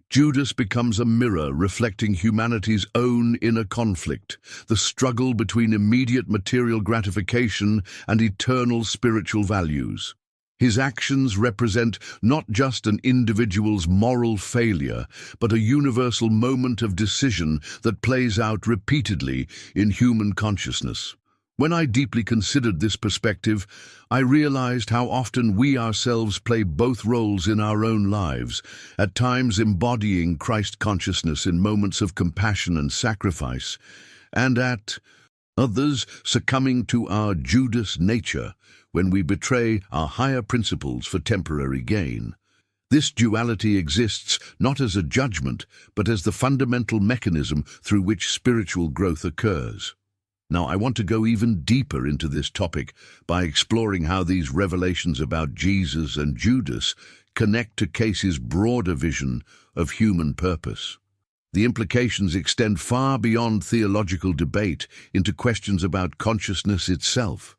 Judas becomes a mirror reflecting humanity's own inner conflict, the struggle between immediate material gratification and eternal spiritual values. His actions represent not just an individual's moral failure, but a universal moment of decision that plays out repeatedly in human consciousness. When I deeply considered this perspective, I realized how often we ourselves play both roles in our own lives, at times embodying Christ consciousness in moments of compassion and sacrifice, and at others succumbing to our Judas nature when we betray our higher principles for temporary gain. This duality exists not as a judgment, but as the fundamental mechanism through which spiritual growth occurs. Now, I want to go even deeper into this topic by exploring how these revelations about Jesus and Judas connect to Cayce's broader vision of human purpose. The implications extend far beyond theological debate into questions about consciousness itself.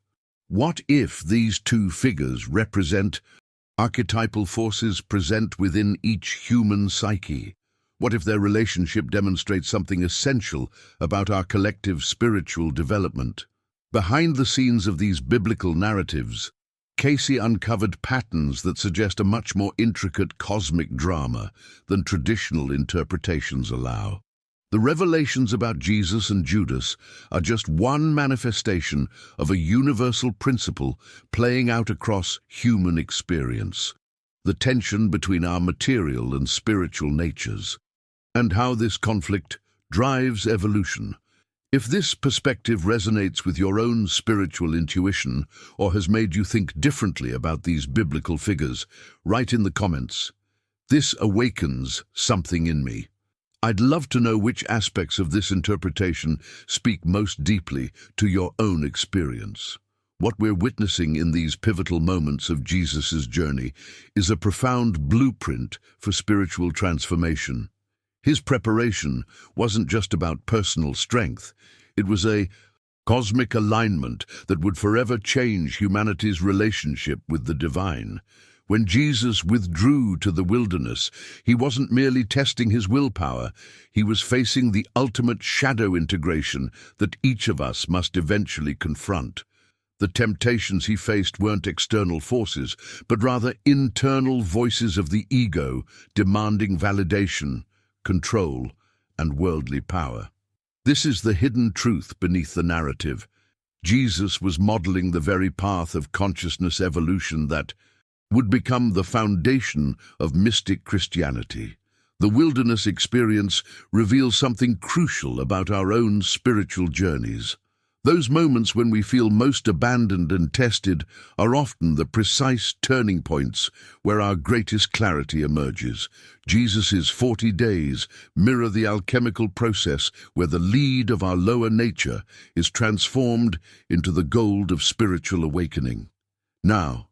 What if these two figures represent archetypal forces present within each human psyche? What if their relationship demonstrates something essential about our collective spiritual development? Behind the scenes of these biblical narratives, Cayce uncovered patterns that suggest a much more intricate cosmic drama than traditional interpretations allow. The revelations about Jesus and Judas are just one manifestation of a universal principle playing out across human experience: the tension between our material and spiritual natures, and how this conflict drives evolution. If this perspective resonates with your own spiritual intuition or has made you think differently about these biblical figures, write in the comments, "This awakens something in me." I'd love to know which aspects of this interpretation speak most deeply to your own experience. What we're witnessing in these pivotal moments of Jesus' journey is a profound blueprint for spiritual transformation. His preparation wasn't just about personal strength. It was a cosmic alignment that would forever change humanity's relationship with the divine. When Jesus withdrew to the wilderness, he wasn't merely testing his willpower, he was facing the ultimate shadow integration that each of us must eventually confront. The temptations he faced weren't external forces, but rather internal voices of the ego demanding validation, control, and worldly power. This is the hidden truth beneath the narrative. Jesus was modeling the very path of consciousness evolution that would become the foundation of mystic Christianity. The wilderness experience reveals something crucial about our own spiritual journeys. Those moments when we feel most abandoned and tested are often the precise turning points where our greatest clarity emerges. Jesus' 40 days mirror the alchemical process where the lead of our lower nature is transformed into the gold of spiritual awakening. Now,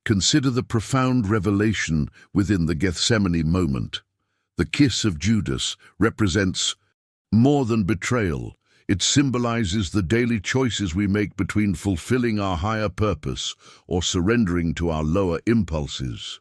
consider the profound revelation within the Gethsemane moment. The kiss of Judas represents more than betrayal. It symbolizes the daily choices we make between fulfilling our higher purpose or surrendering to our lower impulses.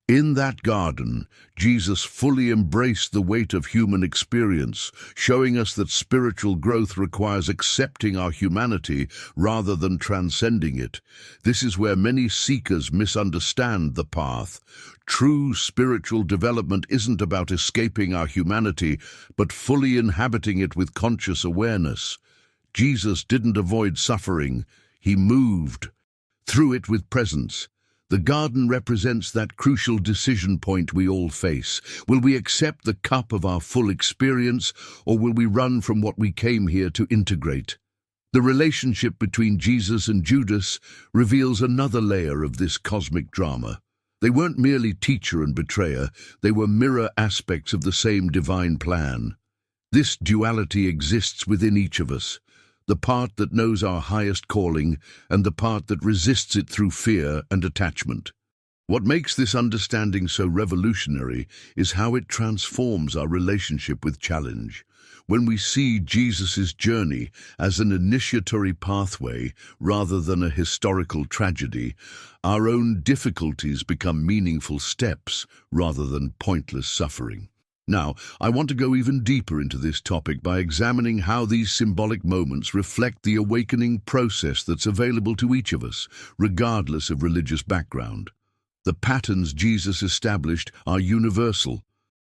In that garden, Jesus fully embraced the weight of human experience, showing us that spiritual growth requires accepting our humanity rather than transcending it. This is where many seekers misunderstand the path. True spiritual development isn't about escaping our humanity, but fully inhabiting it with conscious awareness. Jesus didn't avoid suffering, he moved through it with presence. The garden represents that crucial decision point we all face. Will we accept the cup of our full experience, or will we run from what we came here to integrate? The relationship between Jesus and Judas reveals another layer of this cosmic drama. They weren't merely teacher and betrayer, they were mirror aspects of the same divine plan. This duality exists within each of us. The part that knows our highest calling and the part that resists it through fear and attachment. What makes this understanding so revolutionary is how it transforms our relationship with challenge. When we see Jesus' journey as an initiatory pathway rather than a historical tragedy, our own difficulties become meaningful steps rather than pointless suffering. Now, I want to go even deeper into this topic by examining how these symbolic moments reflect the awakening process that's available to each of us, regardless of religious background. The patterns Jesus established are universal,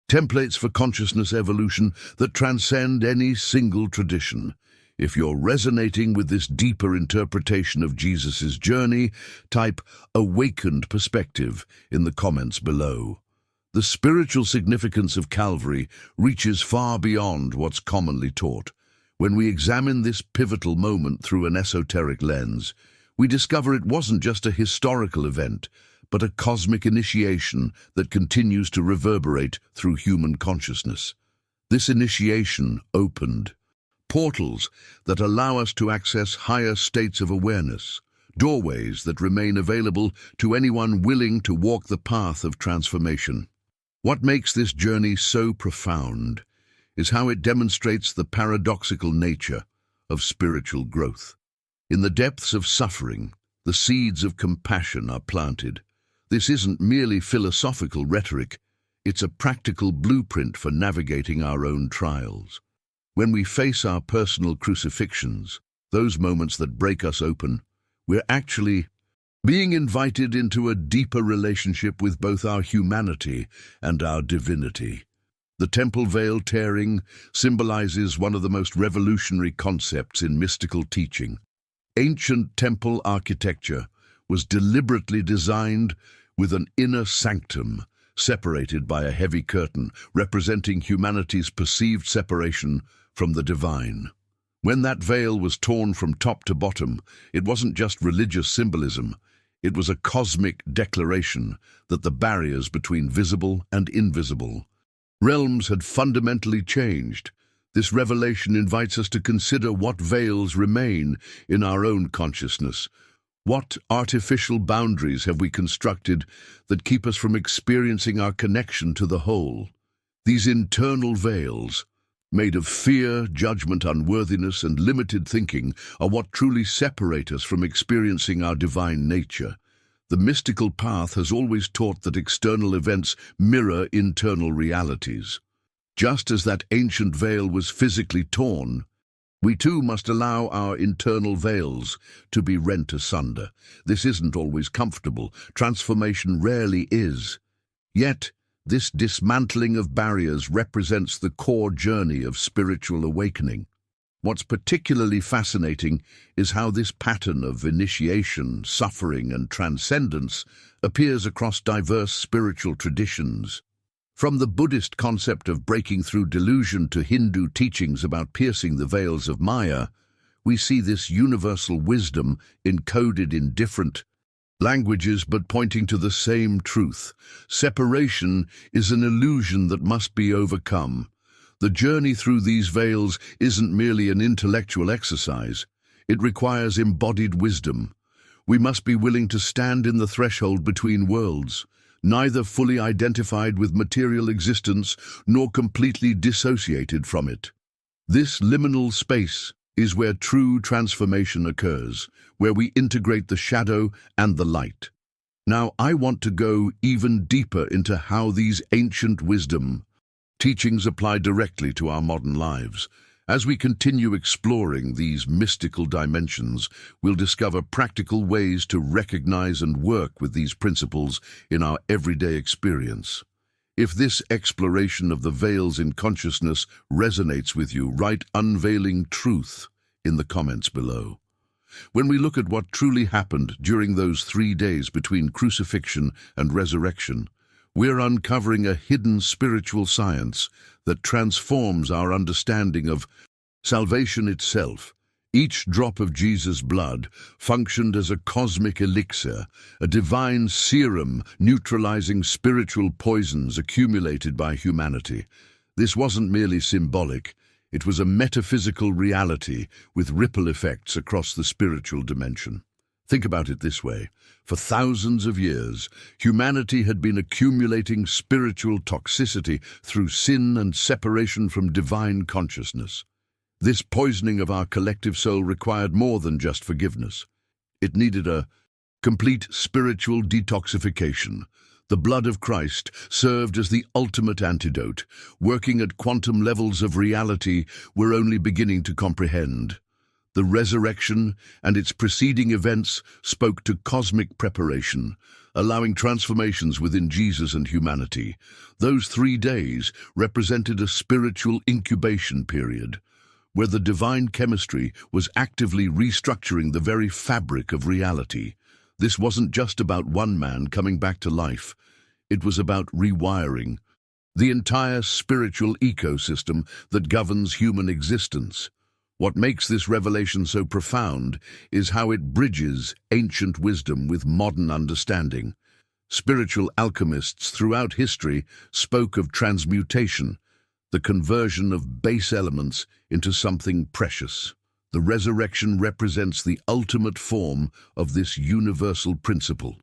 templates for consciousness evolution that transcend any single tradition. If you're resonating with this deeper interpretation of Jesus' journey, type "awakened perspective" in the comments below. The spiritual significance of Calvary reaches far beyond what's commonly taught. When we examine this pivotal moment through an esoteric lens, we discover it wasn't just a historical event, but a cosmic initiation that continues to reverberate through human consciousness. This initiation opened portals that allow us to access higher states of awareness, doorways that remain available to anyone willing to walk the path of transformation. What makes this journey so profound is how it demonstrates the paradoxical nature of spiritual growth. In the depths of suffering, the seeds of compassion are planted. This isn't merely philosophical rhetoric, it's a practical blueprint for navigating our own trials. When we face our personal crucifixions, those moments that break us open, we're actually being invited into a deeper relationship with both our humanity and our divinity. The temple veil tearing symbolizes one of the most revolutionary concepts in mystical teaching. Ancient temple architecture was deliberately designed with an inner sanctum separated by a heavy curtain, representing humanity's perceived separation from the divine. When that veil was torn from top to bottom, it wasn't just religious symbolism. It was a cosmic declaration that the barriers between visible and invisible realms had fundamentally changed. This revelation invites us to consider what veils remain in our own consciousness. What artificial boundaries have we constructed that keep us from experiencing our connection to the whole? These internal veils, made of fear, judgment, unworthiness, and limited thinking, are what truly separate us from experiencing our divine nature. The mystical path has always taught that external events mirror internal realities. Just as that ancient veil was physically torn, we too must allow our internal veils to be rent asunder. This isn't always comfortable. Transformation rarely is. Yet, this dismantling of barriers represents the core journey of spiritual awakening. What's particularly fascinating is how this pattern of initiation, suffering, and transcendence appears across diverse spiritual traditions. From the Buddhist concept of breaking through delusion to Hindu teachings about piercing the veils of Maya, we see this universal wisdom encoded in different languages but pointing to the same truth. Separation is an illusion that must be overcome. The journey through these veils isn't merely an intellectual exercise. It requires embodied wisdom. We must be willing to stand in the threshold between worlds, neither fully identified with material existence nor completely dissociated from it. This liminal space is where true transformation occurs, where we integrate the shadow and the light. Now, I want to go even deeper into how these ancient wisdom teachings apply directly to our modern lives. As we continue exploring these mystical dimensions, we'll discover practical ways to recognize and work with these principles in our everyday experience. If this exploration of the veils in consciousness resonates with you, write "unveiling truth" in the comments below. When we look at what truly happened during those 3 days between crucifixion and resurrection, we're uncovering a hidden spiritual science that transforms our understanding of salvation itself. Each drop of Jesus' blood functioned as a cosmic elixir, a divine serum neutralizing spiritual poisons accumulated by humanity. This wasn't merely symbolic, it was a metaphysical reality with ripple effects across the spiritual dimension. Think about it this way. For thousands of years, humanity had been accumulating spiritual toxicity through sin and separation from divine consciousness. This poisoning of our collective soul required more than just forgiveness. It needed a complete spiritual detoxification. The blood of Christ served as the ultimate antidote, working at quantum levels of reality we're only beginning to comprehend. The resurrection and its preceding events spoke to cosmic preparation, allowing transformations within Jesus and humanity. Those 3 days represented a spiritual incubation period, where the divine chemistry was actively restructuring the very fabric of reality. This wasn't just about one man coming back to life. It was about rewiring the entire spiritual ecosystem that governs human existence. What makes this revelation so profound is how it bridges ancient wisdom with modern understanding. Spiritual alchemists throughout history spoke of transmutation, the conversion of base elements into something precious. The resurrection represents the ultimate form of this universal principle,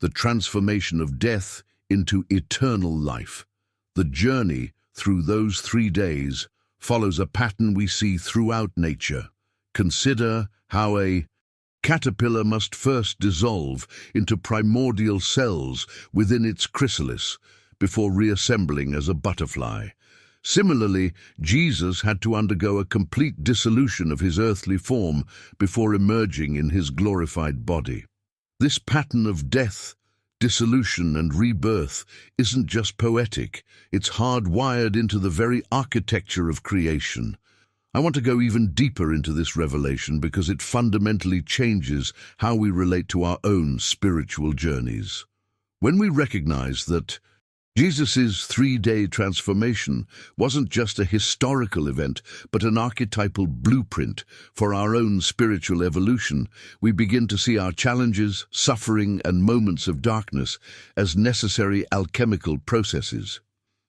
the transformation of death into eternal life. The journey through those 3 days follows a pattern we see throughout nature. Consider how a caterpillar must first dissolve into primordial cells within its chrysalis before reassembling as a butterfly. Similarly, Jesus had to undergo a complete dissolution of his earthly form before emerging in his glorified body. This pattern of death, dissolution, and rebirth isn't just poetic, it's hardwired into the very architecture of creation. I want to go even deeper into this revelation because it fundamentally changes how we relate to our own spiritual journeys. When we recognize that Jesus' 3-day transformation wasn't just a historical event, but an archetypal blueprint for our own spiritual evolution, we begin to see our challenges, suffering, and moments of darkness as necessary alchemical processes.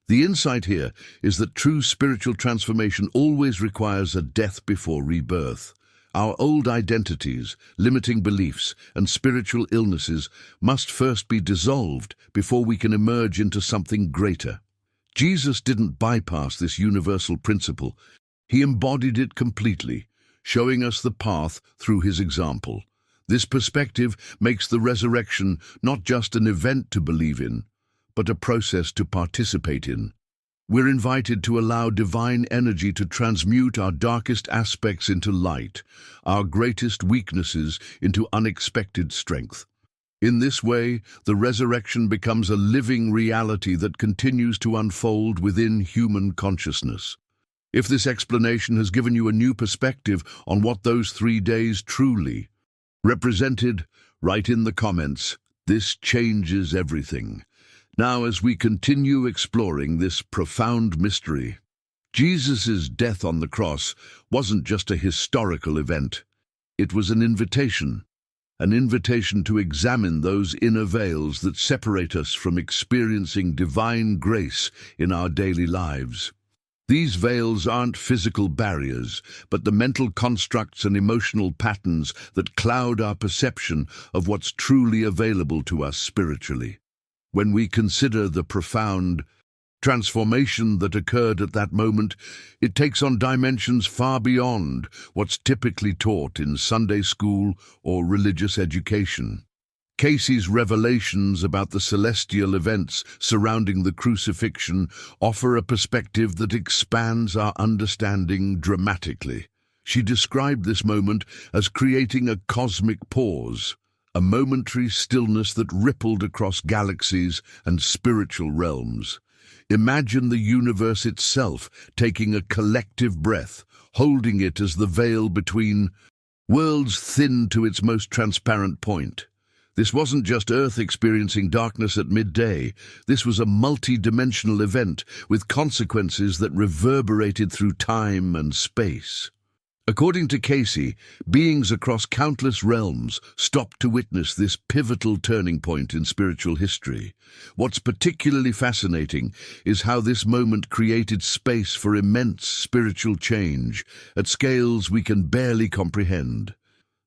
The insight here is that true spiritual transformation always requires a death before rebirth. Our old identities, limiting beliefs, and spiritual illnesses must first be dissolved before we can emerge into something greater. Jesus didn't bypass this universal principle. He embodied it completely, showing us the path through his example. This perspective makes the resurrection not just an event to believe in, but a process to participate in. We're invited to allow divine energy to transmute our darkest aspects into light, our greatest weaknesses into unexpected strength. In this way, the resurrection becomes a living reality that continues to unfold within human consciousness. If this explanation has given you a new perspective on what those 3 days truly represented, write in the comments. This changes everything. Now, as we continue exploring this profound mystery, Jesus' death on the cross wasn't just a historical event. It was an invitation to examine those inner veils that separate us from experiencing divine grace in our daily lives. These veils aren't physical barriers, but the mental constructs and emotional patterns that cloud our perception of what's truly available to us spiritually. When we consider the profound transformation that occurred at that moment, it takes on dimensions far beyond what's typically taught in Sunday school or religious education. Cayce's revelations about the celestial events surrounding the crucifixion offer a perspective that expands our understanding dramatically. She described this moment as creating a cosmic pause, a momentary stillness that rippled across galaxies and spiritual realms. Imagine the universe itself taking a collective breath, holding it as the veil between worlds thinned to its most transparent point. This wasn't just Earth experiencing darkness at midday. This was a multi-dimensional event with consequences that reverberated through time and space. According to Cayce, beings across countless realms stopped to witness this pivotal turning point in spiritual history. What's particularly fascinating is how this moment created space for immense spiritual change at scales we can barely comprehend.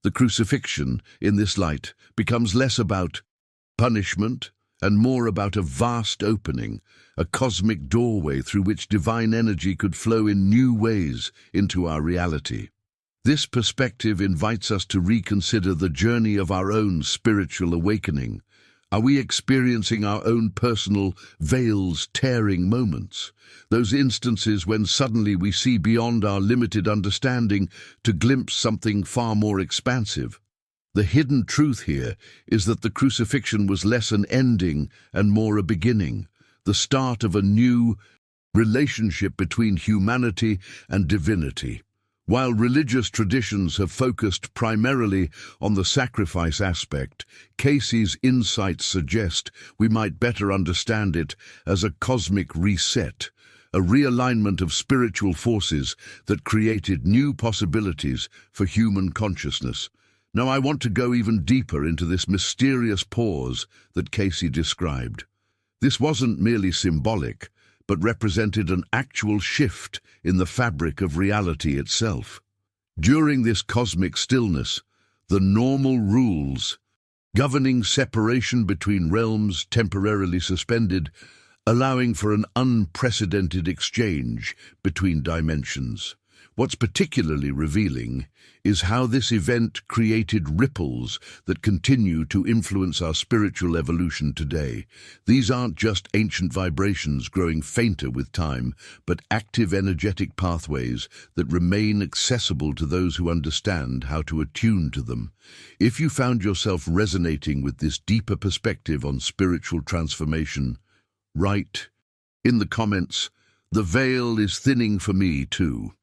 The crucifixion, in this light, becomes less about punishment and more about a vast opening, a cosmic doorway through which divine energy could flow in new ways into our reality. This perspective invites us to reconsider the journey of our own spiritual awakening. Are we experiencing our own personal veils-tearing moments? Those instances when suddenly we see beyond our limited understanding to glimpse something far more expansive. The hidden truth here is that the crucifixion was less an ending and more a beginning, the start of a new relationship between humanity and divinity. While religious traditions have focused primarily on the sacrifice aspect, Cayce's insights suggest we might better understand it as a cosmic reset, a realignment of spiritual forces that created new possibilities for human consciousness. Now I want to go even deeper into this mysterious pause that Cayce described. This wasn't merely symbolic, but represented an actual shift in the fabric of reality itself. During this cosmic stillness, the normal rules governing separation between realms temporarily suspended, allowing for an unprecedented exchange between dimensions. What's particularly revealing is how this event created ripples that continue to influence our spiritual evolution today. These aren't just ancient vibrations growing fainter with time, but active energetic pathways that remain accessible to those who understand how to attune to them. If you found yourself resonating with this deeper perspective on spiritual transformation, write in the comments, "The veil is thinning for me too."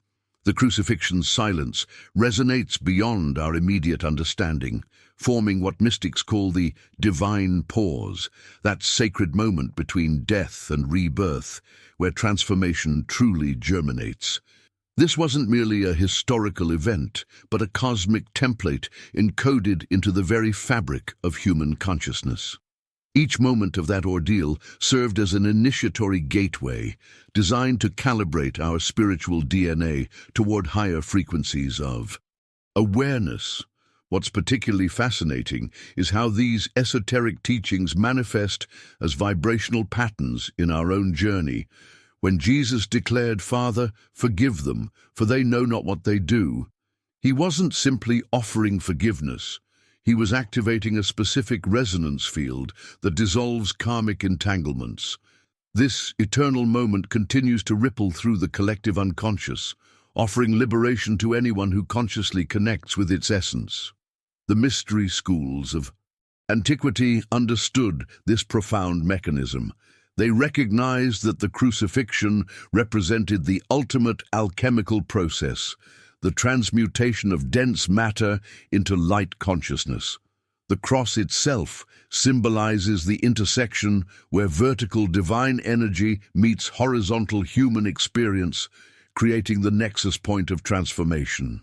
The crucifixion's silence resonates beyond our immediate understanding, forming what mystics call the divine pause, that sacred moment between death and rebirth, where transformation truly germinates. This wasn't merely a historical event, but a cosmic template encoded into the very fabric of human consciousness. Each moment of that ordeal served as an initiatory gateway, designed to calibrate our spiritual DNA toward higher frequencies of awareness. What's particularly fascinating is how these esoteric teachings manifest as vibrational patterns in our own journey. When Jesus declared, "Father, forgive them, for they know not what they do," he wasn't simply offering forgiveness. He was activating a specific resonance field that dissolves karmic entanglements. This eternal moment continues to ripple through the collective unconscious, offering liberation to anyone who consciously connects with its essence. The mystery schools of antiquity understood this profound mechanism. They recognized that the crucifixion represented the ultimate alchemical process, the transmutation of dense matter into light consciousness. The cross itself symbolizes the intersection where vertical divine energy meets horizontal human experience, creating the nexus point of transformation.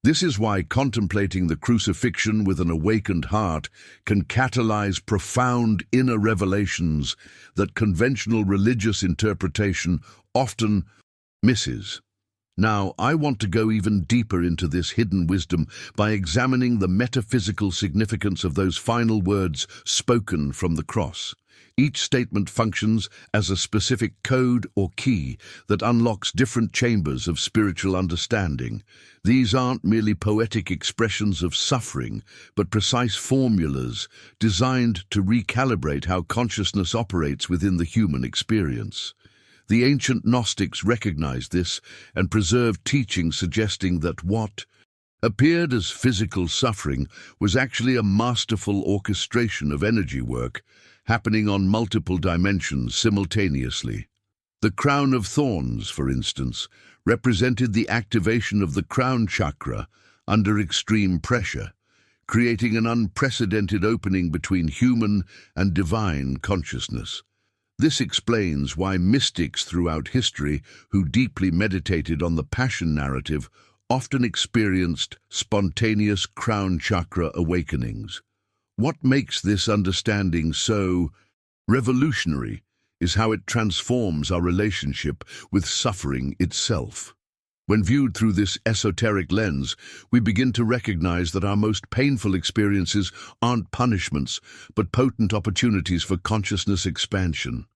This is why contemplating the crucifixion with an awakened heart can catalyze profound inner revelations that conventional religious interpretation often misses. Now, I want to go even deeper into this hidden wisdom by examining the metaphysical significance of those final words spoken from the cross. Each statement functions as a specific code or key that unlocks different chambers of spiritual understanding. These aren't merely poetic expressions of suffering, but precise formulas designed to recalibrate how consciousness operates within the human experience. The ancient Gnostics recognized this and preserved teachings suggesting that what appeared as physical suffering was actually a masterful orchestration of energy work happening on multiple dimensions simultaneously. The crown of thorns, for instance, represented the activation of the crown chakra under extreme pressure, creating an unprecedented opening between human and divine consciousness. This explains why mystics throughout history who deeply meditated on the passion narrative often experienced spontaneous crown chakra awakenings. What makes this understanding so revolutionary is how it transforms our relationship with suffering itself. When viewed through this esoteric lens, we begin to recognize that our most painful experiences aren't punishments, but potent opportunities for consciousness expansion.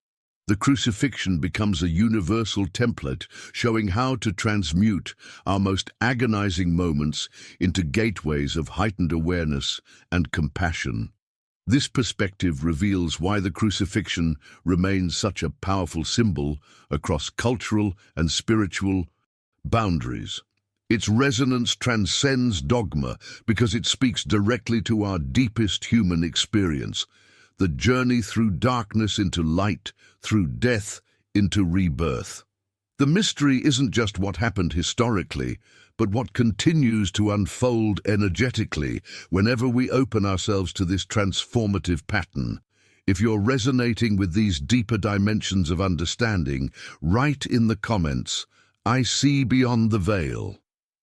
The crucifixion becomes a universal template showing how to transmute our most agonizing moments into gateways of heightened awareness and compassion. This perspective reveals why the crucifixion remains such a powerful symbol across cultural and spiritual boundaries. Its resonance transcends dogma because it speaks directly to our deepest human experience, the journey through darkness into light, through death into rebirth. The mystery isn't just what happened historically, but what continues to unfold energetically whenever we open ourselves to this transformative pattern. If you're resonating with these deeper dimensions of understanding, write in the comments, "I see beyond the veil."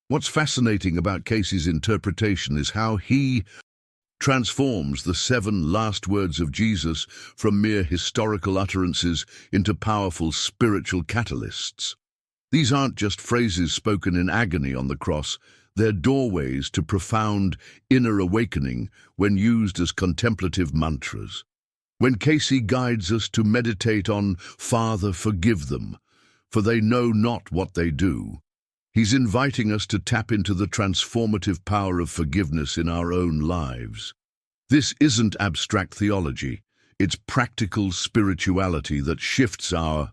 What's fascinating about Cayce's interpretation is how he transforms the 7 last words of Jesus from mere historical utterances into powerful spiritual catalysts. These aren't just phrases spoken in agony on the cross, they're doorways to profound inner awakening when used as contemplative mantras. When Cayce guides us to meditate on "Father, forgive them, for they know not what they do," he's inviting us to tap into the transformative power of forgiveness in our own lives. This isn't abstract theology, it's practical spirituality that shifts our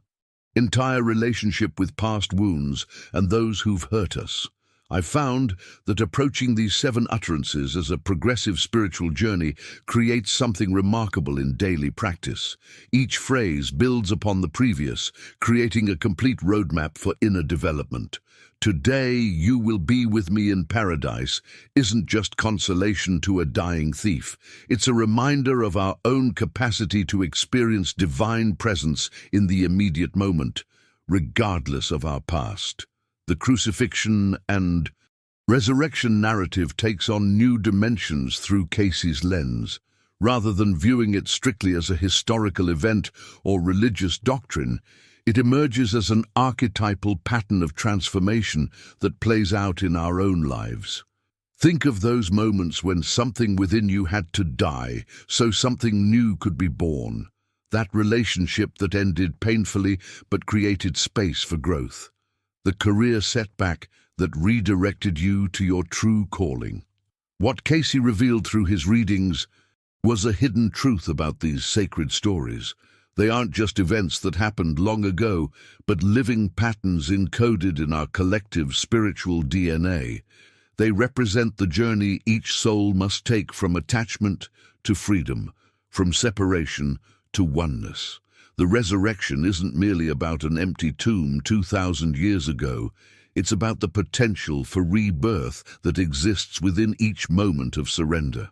entire relationship with past wounds and those who've hurt us. I've found that approaching these 7 utterances as a progressive spiritual journey creates something remarkable in daily practice. Each phrase builds upon the previous, creating a complete roadmap for inner development. "Today you will be with me in paradise" isn't just consolation to a dying thief. It's a reminder of our own capacity to experience divine presence in the immediate moment, regardless of our past. The crucifixion and resurrection narrative takes on new dimensions through Cayce's lens. Rather than viewing it strictly as a historical event or religious doctrine, it emerges as an archetypal pattern of transformation that plays out in our own lives. Think of those moments when something within you had to die so something new could be born. That relationship that ended painfully but created space for growth. The career setback that redirected you to your true calling. What Cayce revealed through his readings was a hidden truth about these sacred stories. They aren't just events that happened long ago, but living patterns encoded in our collective spiritual DNA. They represent the journey each soul must take from attachment to freedom, from separation to oneness. The resurrection isn't merely about an empty tomb 2,000 years ago. It's about the potential for rebirth that exists within each moment of surrender.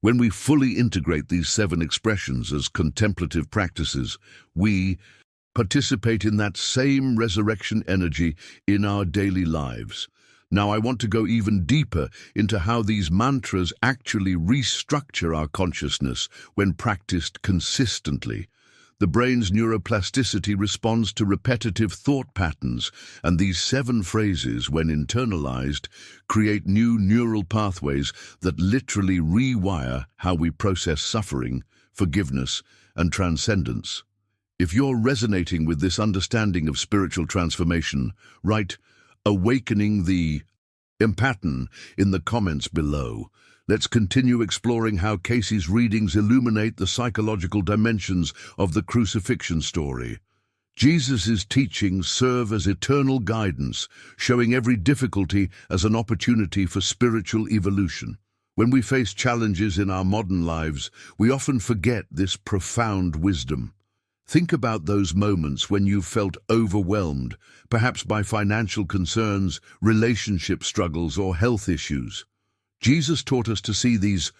When we fully integrate these 7 expressions as contemplative practices, we participate in that same resurrection energy in our daily lives. Now, I want to go even deeper into how these mantras actually restructure our consciousness when practiced consistently. The brain's neuroplasticity responds to repetitive thought patterns, and these 7 phrases, when internalized, create new neural pathways that literally rewire how we process suffering, forgiveness, and transcendence. If you're resonating with this understanding of spiritual transformation, write "awakening the" pattern in the comments below. Let's continue exploring how Cayce's readings illuminate the psychological dimensions of the crucifixion story. Jesus' teachings serve as eternal guidance, showing every difficulty as an opportunity for spiritual evolution. When we face challenges in our modern lives, we often forget this profound wisdom. Think about those moments when you felt overwhelmed, perhaps by financial concerns, relationship struggles, or health issues. Jesus taught us to see these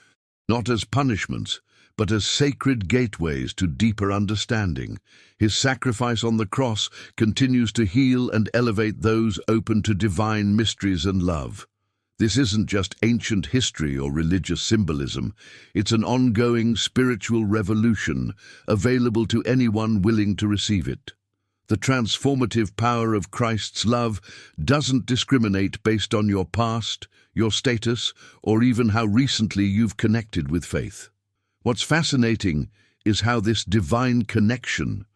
not as punishments, but as sacred gateways to deeper understanding. His sacrifice on the cross continues to heal and elevate those open to divine mysteries and love. This isn't just ancient history or religious symbolism. It's an ongoing spiritual revolution available to anyone willing to receive it. The transformative power of Christ's love doesn't discriminate based on your past, your status, or even how recently you've connected with faith. What's fascinating is how this divine connection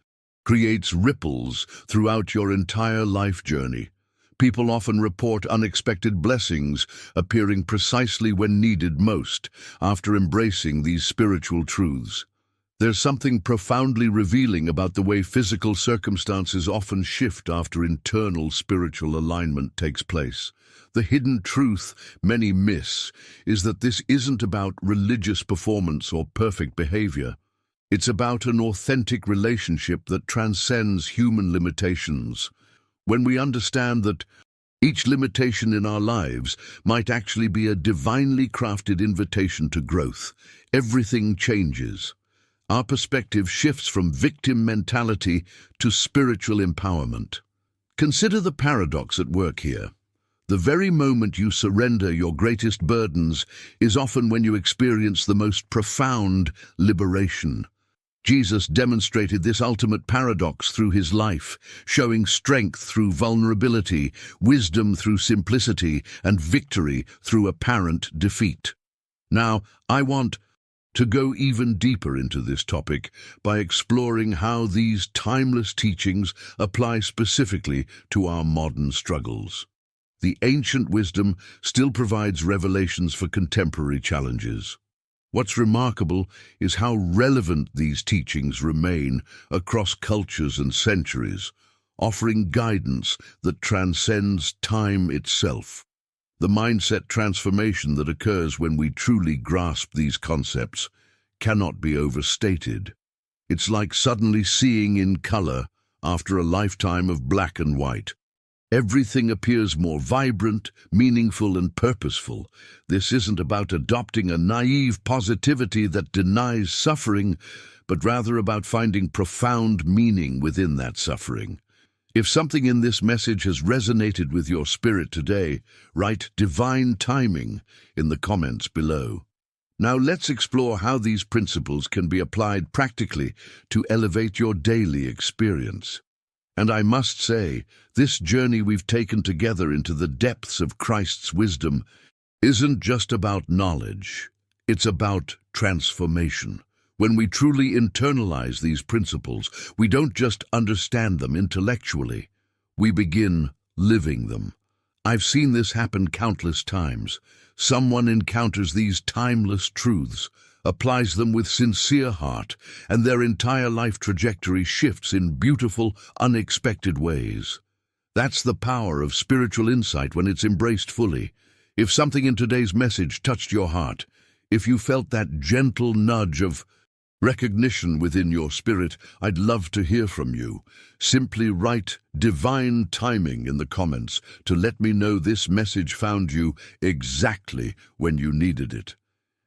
creates ripples throughout your entire life journey. People often report unexpected blessings appearing precisely when needed most after embracing these spiritual truths. There's something profoundly revealing about the way physical circumstances often shift after internal spiritual alignment takes place. The hidden truth many miss is that this isn't about religious performance or perfect behavior. It's about an authentic relationship that transcends human limitations. When we understand that each limitation in our lives might actually be a divinely crafted invitation to growth, everything changes. Our perspective shifts from victim mentality to spiritual empowerment. Consider the paradox at work here. The very moment you surrender your greatest burdens is often when you experience the most profound liberation. Jesus demonstrated this ultimate paradox through his life, showing strength through vulnerability, wisdom through simplicity, and victory through apparent defeat. Now, I want to go even deeper into this topic by exploring how these timeless teachings apply specifically to our modern struggles. The ancient wisdom still provides revelations for contemporary challenges. What's remarkable is how relevant these teachings remain across cultures and centuries, offering guidance that transcends time itself. The mindset transformation that occurs when we truly grasp these concepts cannot be overstated. It's like suddenly seeing in color after a lifetime of black and white. Everything appears more vibrant, meaningful, and purposeful. This isn't about adopting a naive positivity that denies suffering, but rather about finding profound meaning within that suffering. If something in this message has resonated with your spirit today, write "divine timing" in the comments below. Now let's explore how these principles can be applied practically to elevate your daily experience. And I must say, this journey we've taken together into the depths of Christ's wisdom isn't just about knowledge, it's about transformation. When we truly internalize these principles, we don't just understand them intellectually, we begin living them. I've seen this happen countless times. Someone encounters these timeless truths, applies them with sincere heart, and their entire life trajectory shifts in beautiful, unexpected ways. That's the power of spiritual insight when it's embraced fully. If something in today's message touched your heart, if you felt that gentle nudge of recognition within your spirit, I'd love to hear from you. Simply write "divine timing" in the comments to let me know this message found you exactly when you needed it.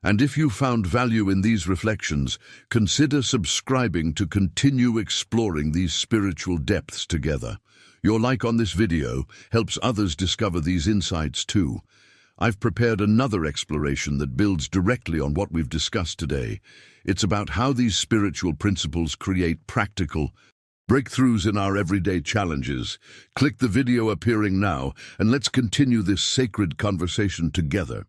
And if you found value in these reflections, consider subscribing to continue exploring these spiritual depths together. Your like on this video helps others discover these insights too. I've prepared another exploration that builds directly on what we've discussed today. It's about how these spiritual principles create practical breakthroughs in our everyday challenges. Click the video appearing now, and let's continue this sacred conversation together.